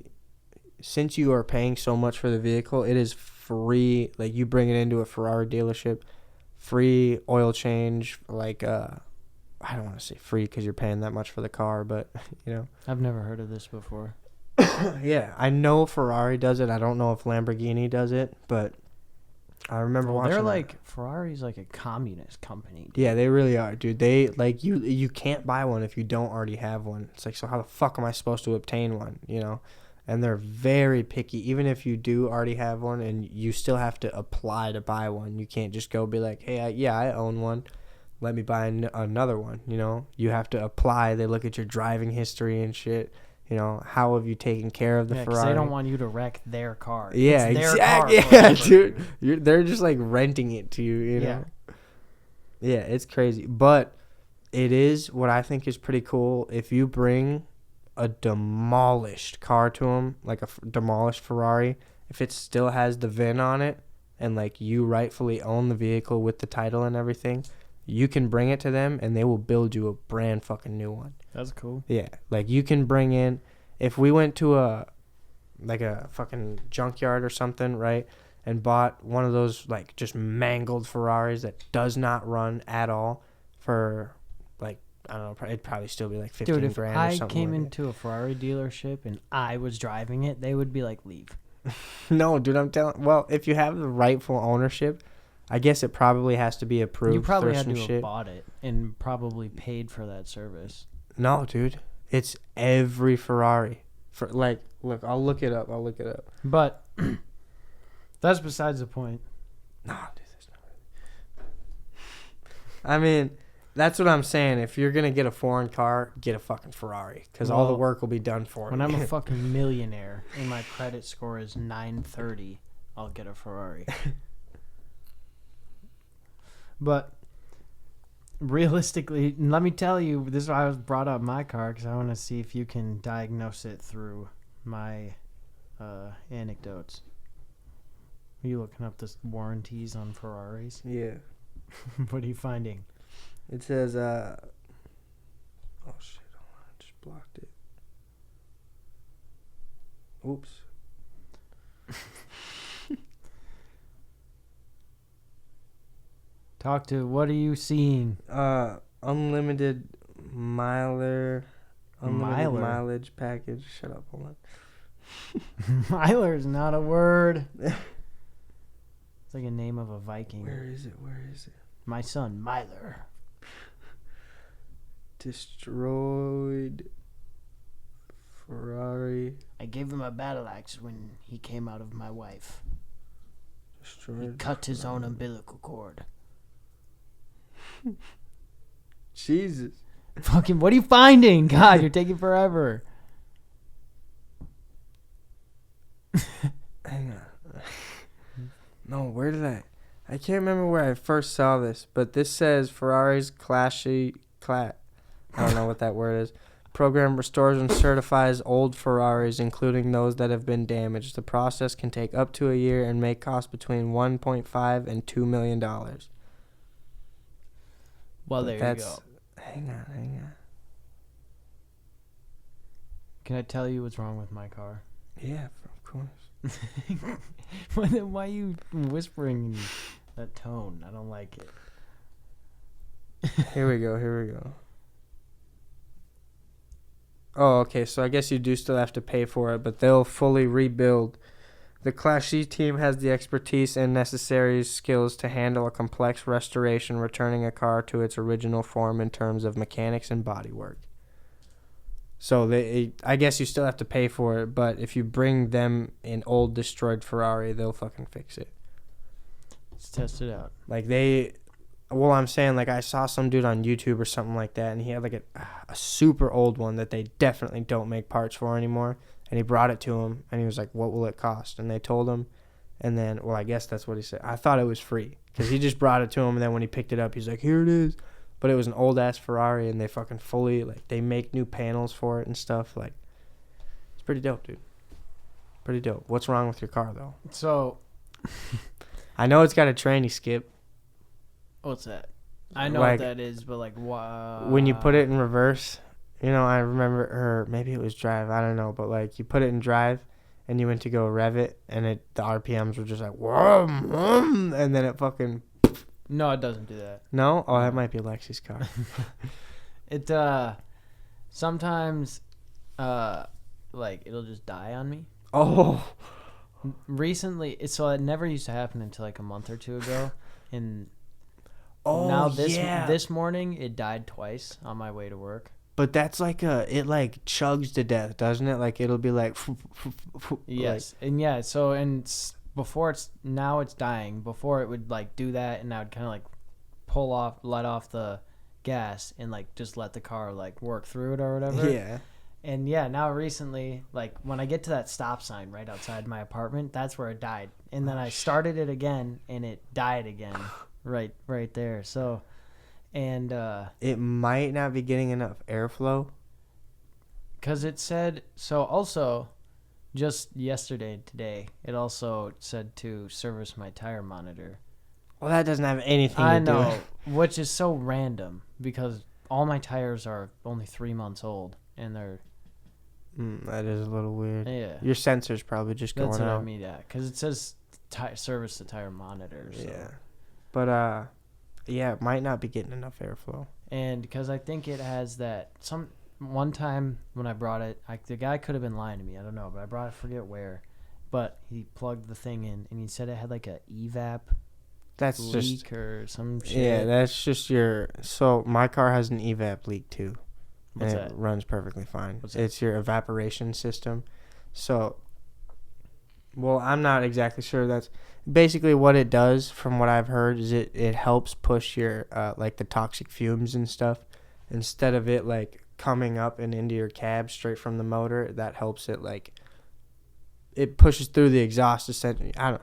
since you are paying so much for the vehicle, it is free. Like, you bring it into a Ferrari dealership, free oil change. Like, I don't want to say free because you're paying that much for the car, but you know. I've never heard of this before. Yeah, I know Ferrari does it. I don't know if Lamborghini does it, but I remember watching. They're like, Ferrari's like a communist company. Dude. Yeah, they really are, dude. They like you can't buy one if you don't already have one. It's like, so how the fuck am I supposed to obtain one, you know? And they're very picky. Even if you do already have one, and you still have to apply to buy one. You can't just go be like, hey, I own one. Let me buy another one, you know? You have to apply. They look at your driving history and shit. You know, how have you taken care of the Ferrari? They don't want you to wreck their car. Yeah, it's their car. Yeah, dude. They're just like renting it to you, you know? Yeah, it's crazy. But it is, what I think is pretty cool, if you bring a demolished car to them, like a demolished Ferrari, if it still has the VIN on it, and like you rightfully own the vehicle with the title and everything, you can bring it to them and they will build you a brand fucking new one. That's cool. Yeah, like you can bring in, if we went to a fucking junkyard or something, right, and bought one of those like just mangled Ferraris that does not run at all for like, I don't know, it'd probably still be like 15 grand or something. Dude, if I came into a Ferrari dealership and I was driving it, they would be like, leave. No, dude, I'm telling, well, if you have the rightful ownership, I guess it probably has to be approved. You probably had to have bought it and probably paid for that service. No, dude. It's every Ferrari. For like, look, I'll look it up. But that's besides the point. No, dude, that's not really. I mean, that's what I'm saying. If you're going to get a foreign car, get a fucking Ferrari. Because all the work will be done for you. When I'm a fucking millionaire and my credit score is 930, I'll get a Ferrari. But realistically, let me tell you, this is why I was brought up my car, because I want to see if you can diagnose it through my anecdotes. Are you looking up the warranties on Ferraris? Yeah. What are you finding? It says, oh shit, hold on, I just blocked it. Oops. Talk to, what are you seeing? Unlimited miler. Unlimited Miler? mileage package. Shut up, hold on. Miler is not a word. It's like a name of a Viking. Where is it? My son, Miler. Destroyed Ferrari. I gave him a battle axe when he came out of my wife. Destroyed. He cut his own umbilical cord. Jesus. Fucking, what are you finding? God, you're taking forever. Hang on. No, where did I can't remember where I first saw this, but this says Ferrari's I don't know what that word is. Program restores and certifies old Ferraris, including those that have been damaged. The process can take up to a year and may cost between $1.5 and $2 million. Well, there you go. Hang on. Can I tell you what's wrong with my car? Yeah, of course. Why are you whispering in that tone? I don't like it. Here we go. Oh, okay, so I guess you do still have to pay for it, but they'll fully rebuild. The Class C team has the expertise and necessary skills to handle a complex restoration, returning a car to its original form in terms of mechanics and bodywork. So I guess you still have to pay for it, but if you bring them an old destroyed Ferrari, they'll fucking fix it. Let's test it out. I'm saying, I saw some dude on YouTube or something like that, and he had a super old one that they definitely don't make parts for anymore. And he brought it to him, and he was like, "What will it cost?" And they told him, and then, I guess that's what he said. I thought it was free because he just brought it to him, and then when he picked it up, he's like, "Here it is." But it was an old ass Ferrari, and they fucking fully they make new panels for it and stuff. It's pretty dope, dude. Pretty dope. What's wrong with your car though? So, I know it's got a tranny skip. what's that? I know what that is, but when you put it in reverse, I remember, or maybe it was drive. I don't know, but you put it in drive, and you went to go rev it, and the RPMs were just like whoom, and then it fucking. No, it doesn't do that. No? Oh, that might be Lexi's car. It sometimes it'll just die on me. Oh. Recently, it never used to happen until a month or two ago, and now this morning it died twice on my way to work. But that's it chugs to death, doesn't it? It'll be yes, before now it's dying. Before it would do that, and I would kind of let off the gas and just let the car work through it or whatever. Yeah. And now recently, when I get to that stop sign right outside my apartment, that's where it died. And then I started it again, and it died again, right there. So, and it might not be getting enough airflow. 'Cause it said so. Also, just today, it also said to service my tire monitor. Well, that doesn't have anything I to do know, with which is so random because all my tires are only 3 months old, and they're. That is a little weird. Yeah. Your sensor's probably just going out. That's what I mean, yeah. Because it says service the tire monitor. So. Yeah. But, it might not be getting enough airflow. And because I think it has that... One time when I brought it, the guy could have been lying to me. I don't know, but I brought it, forget where. But he plugged the thing in, and he said it had a evap leak or some shit. Yeah, that's just your... So, my car has an evap leak, too. What's and that? It runs perfectly fine. What's that? It's your evaporation system. So, I'm not exactly sure. That's basically what it does. From what I've heard, is it helps push your the toxic fumes and stuff instead of it coming up and into your cab straight from the motor. That helps it it pushes through the exhaust. I don't.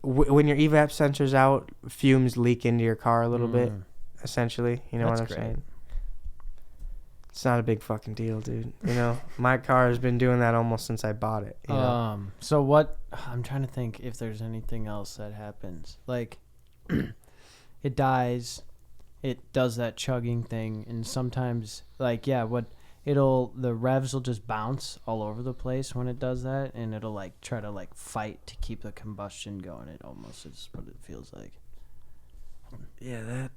When your evap sensor's out, fumes leak into your car a little bit. essentially. You know That's what I'm great. saying? It's not a big fucking deal, dude. You know, my car has been doing that almost since I bought it. You know? So what? I'm trying to think if there's anything else that happens. Like, it dies, it does that chugging thing, and sometimes, like, yeah, the revs will just bounce all over the place when it does that, and it'll like try to like fight to keep the combustion going. It almost is what it feels like. Yeah,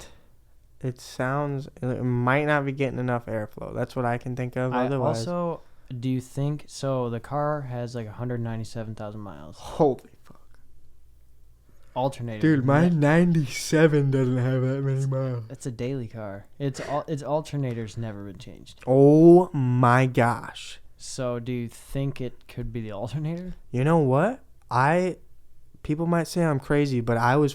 it sounds, it might not be getting enough airflow. That's what I can think of. Otherwise, Also, do you think so? The car has like 197,000 miles. holy fuck, Alternator. dude, my 97 doesn't have that many miles. It's a daily car. Its alternator's never been changed. Oh my gosh. So do you think it could be the alternator? You know what? People might say I'm crazy, but I was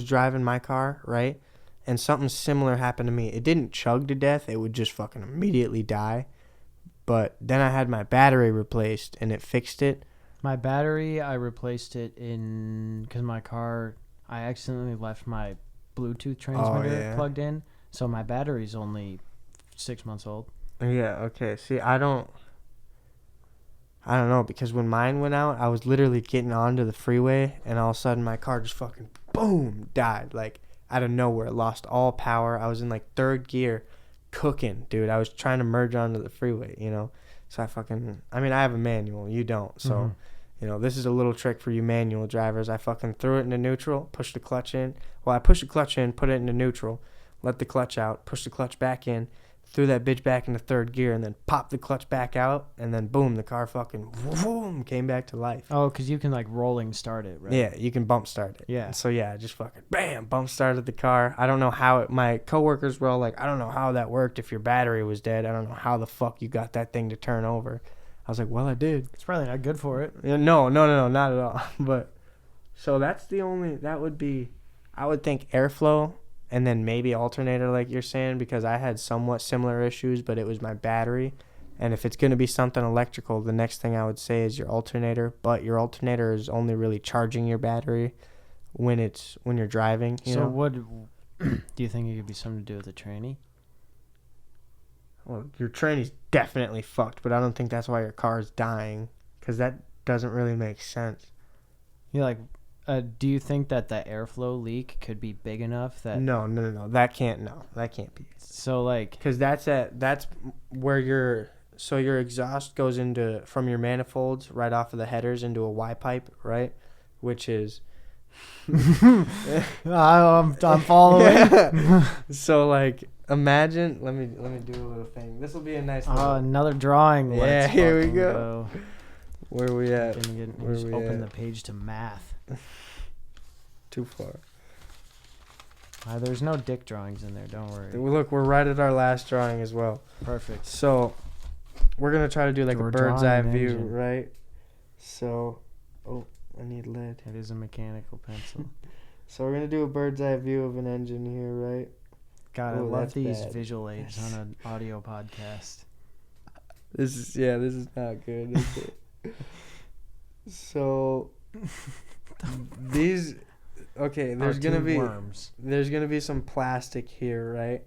driving my car, right? And something similar happened to me. It didn't chug to death. It would just fucking immediately die. But then I had my battery replaced and it fixed it. My battery, I replaced it because my car, I accidentally left my Bluetooth transmitter plugged in. So my battery's only 6 months old. Yeah, okay. See, I don't know, because when mine went out, I was literally getting onto the freeway and all of a sudden my car just fucking boom died, like out of nowhere. It lost all power. I was in like third gear cooking, dude. I was trying to merge onto the freeway, you know. So I have a manual, you don't. So, you know, this is a little trick for you manual drivers. I fucking threw it into neutral, pushed the clutch in. Well, I pushed the clutch in, put it into neutral, let the clutch out, pushed the clutch back in, threw that bitch back into third gear, and then popped the clutch back out, and then boom, the car fucking boom, came back to life. Oh, because you can like rolling start it, right? Yeah, you can bump start it. Yeah. So yeah, just fucking bam, bump started the car. I don't know how my coworkers were all like, I don't know how that worked if your battery was dead. I don't know how the fuck you got that thing to turn over. I was like, well, I did. It's probably not good for it. Yeah, no, not at all. But so that would be, I would think airflow. And then maybe alternator, like you're saying, because I had somewhat similar issues, but it was my battery. And if it's going to be something electrical, the next thing I would say is your alternator. But your alternator is only really charging your battery when you're driving. You know? What do you think it could be something to do with the tranny? Well, your tranny's definitely fucked, but I don't think that's why your car is dying, because that doesn't really make sense. You're like, do you think that the airflow leak could be big enough that? No. That can't be. So like, because that's where your exhaust goes from your manifolds right off of the headers into a Y pipe, right? Which is I'm following. So like, imagine, let me do a little thing. This will be a nice little, another drawing. Yeah, Let's here we fucking go. Where we at? Just open the page to math. Too far. There's no dick drawings in there. Don't worry. Look, we're right at our last drawing as well. Perfect. So we're gonna try to do like We're a bird's eye drawing an view, engine. right? So, I need lead. It is a mechanical pencil. So we're gonna do a bird's eye view of an engine here, right? God, I Oh, love that's these bad. visual aids on an audio podcast. This is not good, is it? So these, okay, there's gonna be worms. there's gonna be some plastic here, right?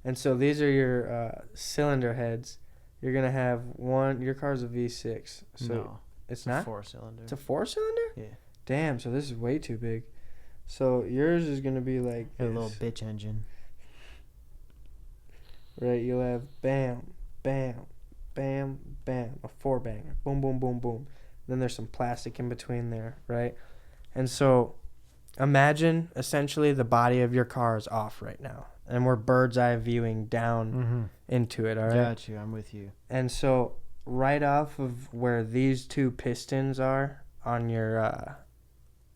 And so these are your cylinder heads. You're gonna have one. Your car's a V6, so No, it's not. 4-cylinder. It's a 4-cylinder. Yeah, Damn. So this is way too big. So yours is gonna be like a little this, bitch engine. right? You'll have bam, bam, bam, bam, a 4-banger, boom, boom, boom, boom. Then there's some plastic in between there, right? And so imagine essentially the body of your car is off right now, and we're bird's eye viewing down into it, all right? Got you. I'm with you. And so right off of where these two pistons are on your,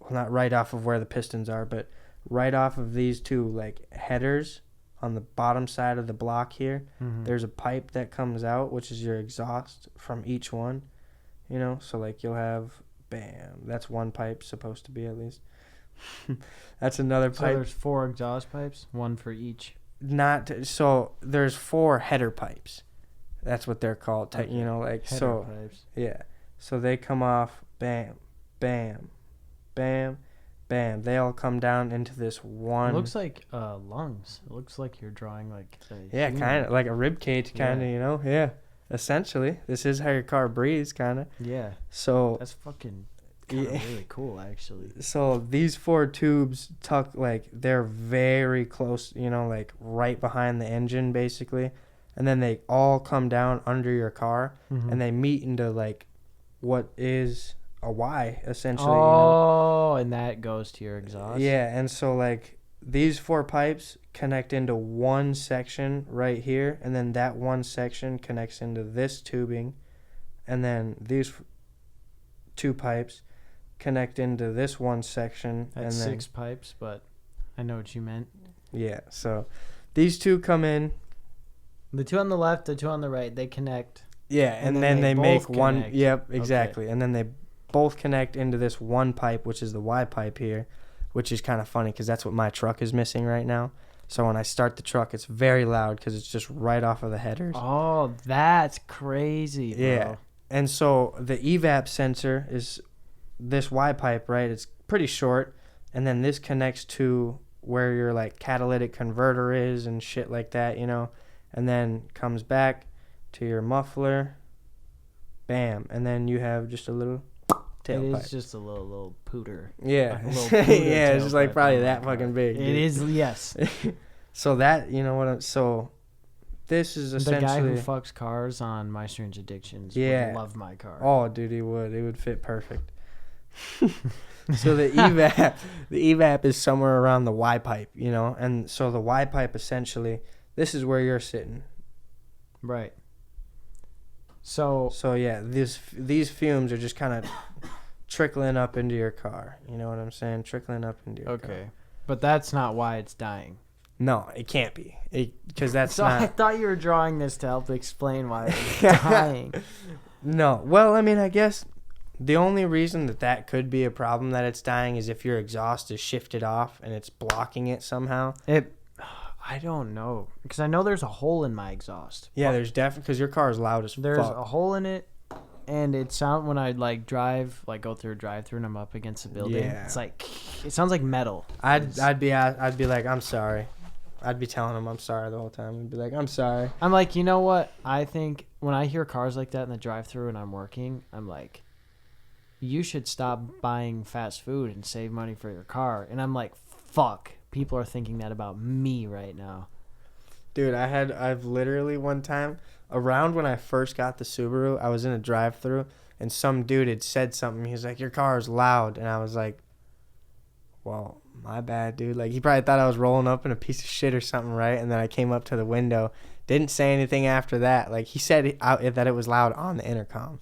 well, not right off of where the pistons are, but right off of these two like headers on the bottom side of the block here, there's a pipe that comes out, which is your exhaust from each one, you know? So like you'll have, bam, that's one pipe supposed to be at least. That's another So pipe. there's 4 exhaust pipes, one for each. So there's 4 header pipes. That's what they're called. Okay. You know, like, Header so pipes. yeah. So they come off, bam, bam, bam, bam, they all come down into this one. It looks like lungs. It looks like you're drawing like yeah, kind of like a rib cage, kind of, Yeah. you know. Yeah, essentially, this is how your car breathes, kind of. Yeah, So that's fucking kind of really cool, actually. So these 4 tubes tuck, like, they're very close, you know, like right behind the engine basically, and then they all come down under your car, and they meet into like what is a Y essentially. Oh, and that goes to your exhaust. Yeah, and so like these 4 pipes connect into one section right here, and then that one section connects into this tubing, and then these 2 pipes connect into this one section. That's and then 6 pipes, but I know what you meant. Yeah, so these 2 come in. The 2 on the left, the 2 on the right, they connect. Yeah, and then they make both one. connect. Yep, exactly. And then they both connect into this one pipe, which is the Y pipe here, which is kind of funny because that's what my truck is missing right now. So when I start the truck, it's very loud because it's just right off of the headers. Oh, that's crazy, bro. Yeah. And so the evap sensor is this Y pipe, right? It's pretty short, and then this connects to where your like catalytic converter is and shit like that, you know, and then comes back to your muffler, bam, and then you have just a little tailpipe. It is just a little pooter. Yeah, Like a little pooter yeah, it's just like tailpipe probably on my that car. fucking big. It dude. is, yes. So that, you know what? So this is essentially The guy who fucks cars on My Strange Addictions Yeah. would love my car. Oh, dude, he would. It would fit perfect. So the evap is somewhere around the Y pipe, you know, and so the Y pipe essentially, this is where you're sitting. Right. So yeah, these fumes are just kind of trickling up into your car. You know what I'm saying? Trickling up into your car. okay, but that's not why it's dying. No, it can't be. Because that's So I not. thought you were drawing this to help explain why it's dying. No. Well, I mean, I guess the only reason that could be a problem that it's dying is if your exhaust is shifted off and it's blocking it somehow. I don't know, because I know there's a hole in my exhaust. Yeah, there's definitely, because your car is loud as There's fuck. a hole in it, and it sounds when I like drive, like go through a drive-through and I'm up against a building. Yeah. It's like it sounds like metal. I'd be like, I'm sorry. I'd be telling him I'm sorry the whole time. I'd be like, I'm sorry. I'm like, you know what? I think when I hear cars like that in the drive-through and I'm working, I'm like, you should stop buying fast food and save money for your car. And I'm like, fuck. People are thinking that about me right now. Dude, I've literally one time, around when I first got the Subaru, I was in a drive-thru and some dude had said something. He was like, your car is loud. And I was like, well, my bad, dude. Like, he probably thought I was rolling up in a piece of shit or something, right? And then I came up to the window, didn't say anything after that. Like, he said that it was loud on the intercom.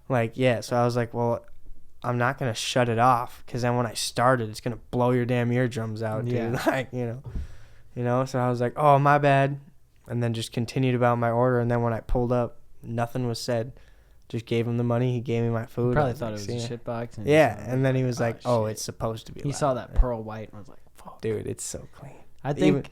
Like, yeah, so I was like, well, I'm not going to shut it off, because then when I start it, it's going to blow your damn eardrums out, dude. Yeah. Like, you know, so I was like, oh, my bad, and then just continued about my order, and then when I pulled up, nothing was said. Just gave him the money, he gave me my food. Probably I was thought like, it was "See a ya." shit box. Yeah, and then he was like, oh, shit. it's supposed to be He loud. saw that pearl white and was like, fuck. Dude, it's so clean. I think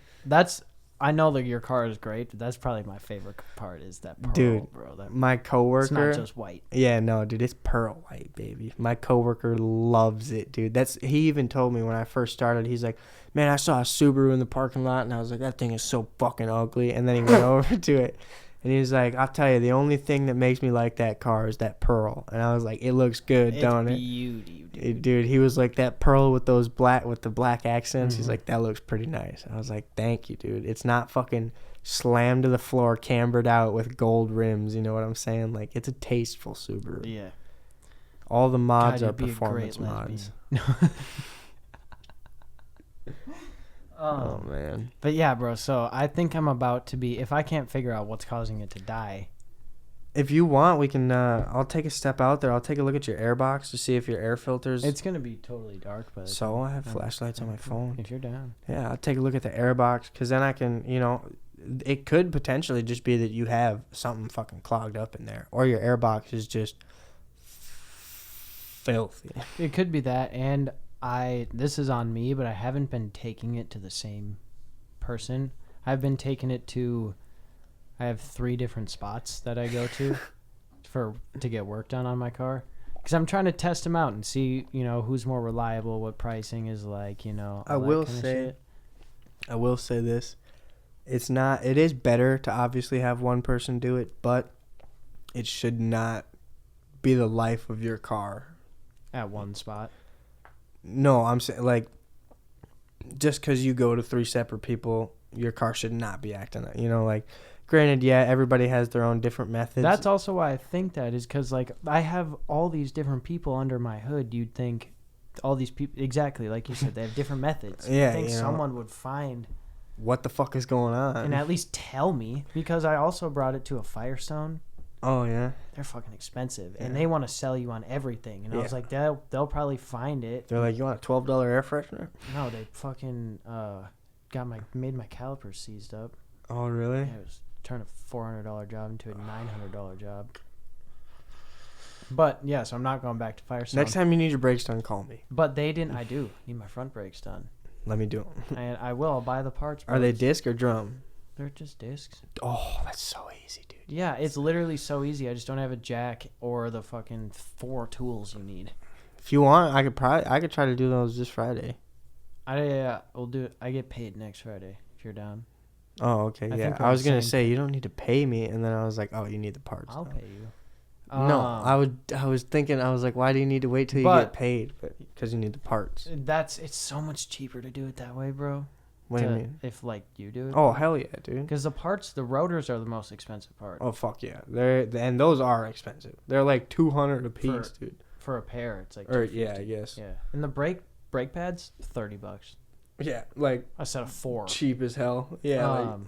I know that your car is great, but that's probably my favorite part is that pearl, Dude, bro. My coworker. It's not just white. Yeah, no, dude, it's pearl white, baby. My coworker loves it, dude. He even told me when I first started, he's like, man, I saw a Subaru in the parking lot, and I was like, that thing is so fucking ugly. And then he went over to it, and he was like, I'll tell you, the only thing that makes me like that car is that pearl. And I was like, it looks good, don't it? Beauty, Dude, he was like, that pearl with the black accents. He's like, that looks pretty nice. I was like, thank you, dude. It's not fucking slammed to the floor, cambered out with gold rims. You know what I'm saying? Like, it's a tasteful Subaru. Yeah. All the mods God, are you'd be a performance great mods. Oh man. But yeah, bro. So I think I'm about to be. If I can't figure out what's causing it to die, If you want, we can. I'll take a step out there. I'll take a look at your air box to see if your air filters. it's gonna be totally dark. But So I have flashlights on my phone. If you're down, Yeah, I'll take a look at the air box, because then I can, it could potentially just be that you have something fucking clogged up in there, or your air box is just filthy. it could be that. And this is on me, but I haven't been taking it to the same person. I've been taking it to. I have 3 different spots that I go to to get work done on my car, Because I'm trying to test them out and see, who's more reliable, what pricing is like, I will say this. It is better to obviously have one person do it, but it should not be the life of your car. At one spot. No, I'm saying, like, just because you go to 3 separate people, your car should not be acting that. Like, granted, yeah, everybody has their own different methods. That's also why I think that is because, like, I have all these different people under my hood. You'd think all these people, exactly, like you said, they have different methods. Yeah, I think someone would find... what the fuck is going on? And at least tell me, because I also brought it to a Firestone. Oh, yeah? They're fucking expensive, and they want to sell you on everything. And I was like, they'll probably find it. They're like, you want a $12 air freshener? No, they fucking made my calipers seized up. Oh, really? Yeah, it was turned a $400 job into a $900 job. But yeah, so I'm not going back to Firestone. Next time you need your brakes done, call me. But they didn't. I do need my front brakes done. Let me do them. And I will. I'll buy the parts. Are they disc or drum? They're just discs. Oh, that's so easy, dude. Yeah, it's literally so easy. I just don't have a jack or the fucking 4 tools you need. If you want, I could try to do those this Friday. We'll do it. I get paid next Friday if you're down. Oh, okay. Yeah. I was gonna say you don't need to pay me, and then I was like, oh, you need the parts. I'll pay you. No, I was thinking, I was like, why do you need to wait till you get paid? Because you need the parts. It's so much cheaper to do it that way, bro. What do you mean? If like you do it. Oh, hell yeah, dude. Because the rotors are the most expensive part. Oh, fuck yeah. And those are expensive. They're like $200 a piece, dude. For a pair, it's like $250. Yeah, I guess. Yeah. And the brake pads, $30. Yeah, like a set of 4. Cheap as hell. Yeah.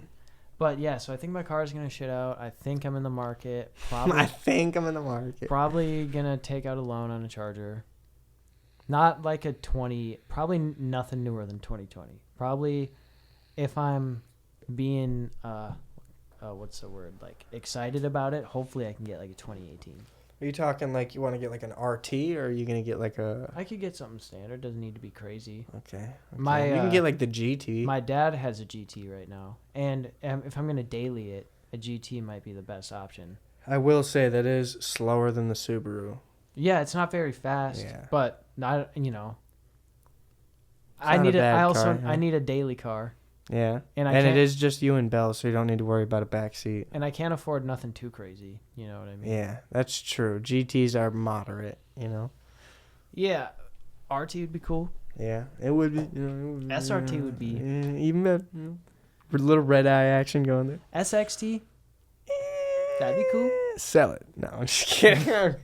But yeah, so I think my car is gonna shit out. I think I'm in the market. Probably. I think I'm in the market. Probably gonna take out a loan on a Charger. Not like a 20. Probably nothing newer than 2020. Probably, if I'm being what's the word, like excited about it. Hopefully, I can get like a 2018. Are you talking like you want to get like an RT, or are you gonna get like a? I could get something standard. Doesn't need to be crazy. Okay. You can get like the GT. My dad has a GT right now, and if I'm gonna daily it, a GT might be the best option. I will say that is slower than the Subaru. Yeah, it's not very fast, but not I need a daily car. Yeah, and it is just you and Belle, so you don't need to worry about a back seat. And I can't afford nothing too crazy. You know what I mean? Yeah, that's true. GTs are moderate, Yeah, RT would be cool. Yeah, it would be. SRT would be even better. Little red eye action going there. SXT. That'd be cool. Sell it. No, I'm just kidding.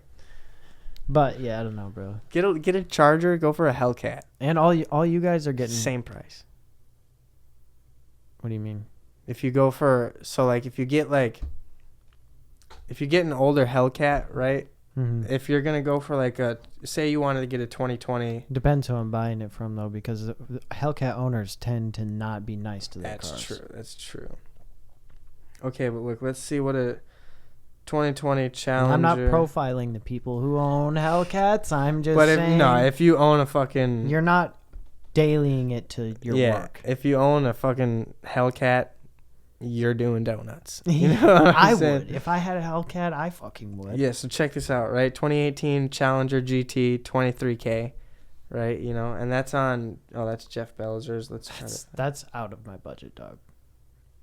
But yeah, I don't know, bro. Get a Charger. Go for a Hellcat. And all you guys are getting same price. What do you mean? If you go for if you get an older Hellcat, right? Mm-hmm. If you're gonna go for say you wanted to get a 2020. Depends who I'm buying it from though, because Hellcat owners tend to not be nice to their cars. That's true. Okay, but look, let's see what a 2020 Challenger. I'm not profiling the people who own Hellcats. I'm just saying. If you own a fucking, you're not dailying it to your work. If you own a fucking Hellcat, you're doing donuts. I would. If I had a Hellcat, I fucking would. Yeah, so check this out, right? 2018 Challenger GT, 23K, right? And that's on. Oh, that's Jeff Belzer's. That's out of my budget, dog.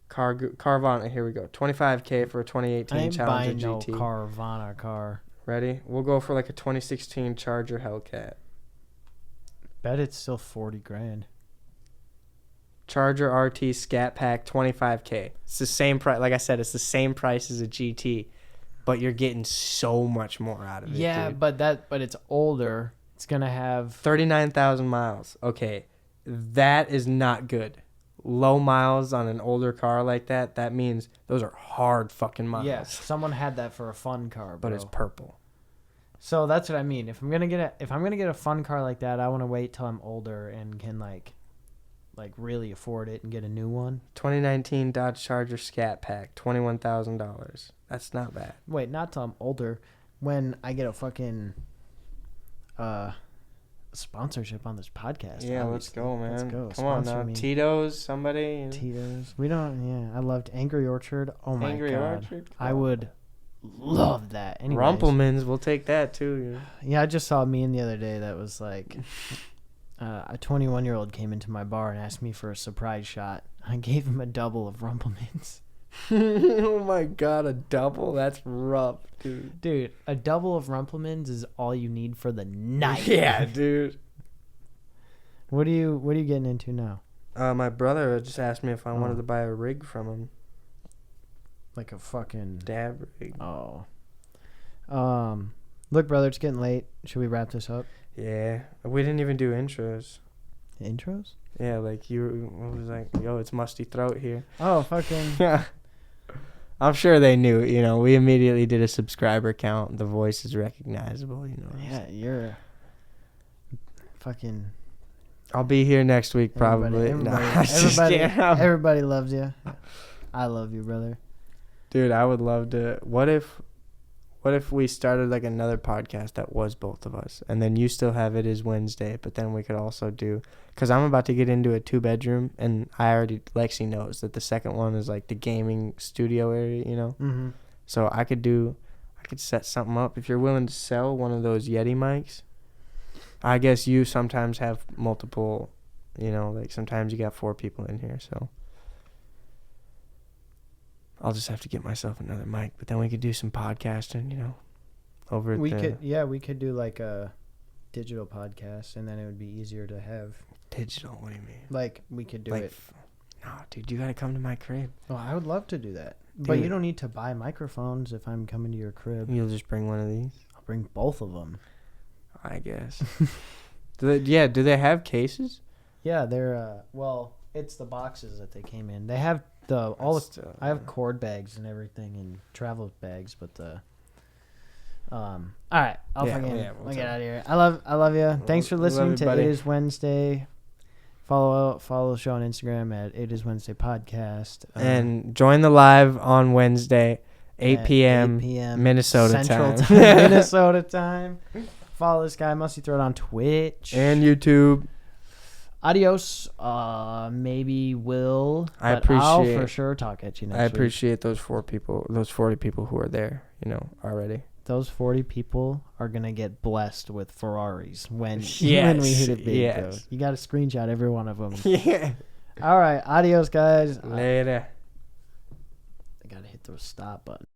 Carvana. Here we go. 25K for a 2018 Challenger GT. I ain't buying no Carvana car. Ready? We'll go for like a 2016 Charger Hellcat. Bet it's still $40,000. Charger RT Scat Pack 25K. It's the same price. Like I said, it's the same price as a GT, but you're getting so much more out of it. Yeah, dude. but it's older. It's gonna have 39,000 miles. Okay, that is not good. Low miles on an older car like that. That means those are hard fucking miles. Yeah, someone had that for a fun car, bro. But it's purple. So that's what I mean. If I'm gonna get a fun car like that, I want to wait till I'm older and can like really afford it and get a new one. 2019 Dodge Charger Scat Pack, $21,000. That's not bad. Wait, not till I'm older. When I get a fucking sponsorship on this podcast. Yeah, obviously. Let's go, man. Let's go. Come Sponsor on now. Me. Tito's, somebody. Tito's. We don't. Yeah, I loved Angry Orchard. Oh my Angry god. Orchard. I would love that. Anyways, Rumplemans, we'll take that too. yeah, I just saw a meme the other day that was like, a 21-year-old came into my bar and asked me for a surprise shot. I gave him a double of Rumplemans. Oh my god, a double? That's rough, dude. Dude, a double of Rumplemans is all you need for the night. Yeah, dude. What are you getting into now? My brother just asked me if I wanted to buy a rig from him. Like a fucking Dab rig. Oh. Look, brother, it's getting late. Should we wrap this up? Yeah. We didn't even do intros. Intros? Yeah, like you was like, yo, it's MustyThroat here. Oh, fucking. Yeah. I'm sure they knew, we immediately did a subscriber count. The voice is recognizable, Yeah, you're fucking. I'll be here next week, probably. Everybody loves you. I love you, brother. Dude, I would love to. What if we started like another podcast that was both of us, and then you still have It Is Wednesday, but then we could also do, because I'm about to get into a 2-bedroom, and Lexi knows that the second one is like the gaming studio area, Mm-hmm. So I could set something up if you're willing to sell one of those Yeti mics. I guess you sometimes have multiple, like sometimes you got 4 people in here, so I'll just have to get myself another mic. But then we could do some podcasting, over at we could do like a digital podcast, and then it would be easier to have. Digital? What do you mean? Like we could do it. No, dude, you gotta come to my crib. Well, I would love to do that, Dude. but you don't need to buy microphones if I'm coming to your crib. You'll just bring one of these? I'll bring both of them. I guess. Do they have cases? Yeah, they're it's the boxes that they came in. They have I have cord bags and everything and travel bags, but all right, I'll get out of here. I love you. Thanks for listening to It Is Wednesday. Follow the show on Instagram at It Is Wednesday Podcast. And join the live on Wednesday, 8 p.m. Minnesota Central time. Minnesota time. Follow this guy, MustyThroat, on Twitch and YouTube. Adios. Maybe I'll for sure talk at you next week. I appreciate those 40 people who are there, already. Those 40 people are going to get blessed with Ferraris when we hit a big go. You got to screenshot every one of them. Yeah. All right. Adios, guys. Later. I got to hit the stop button.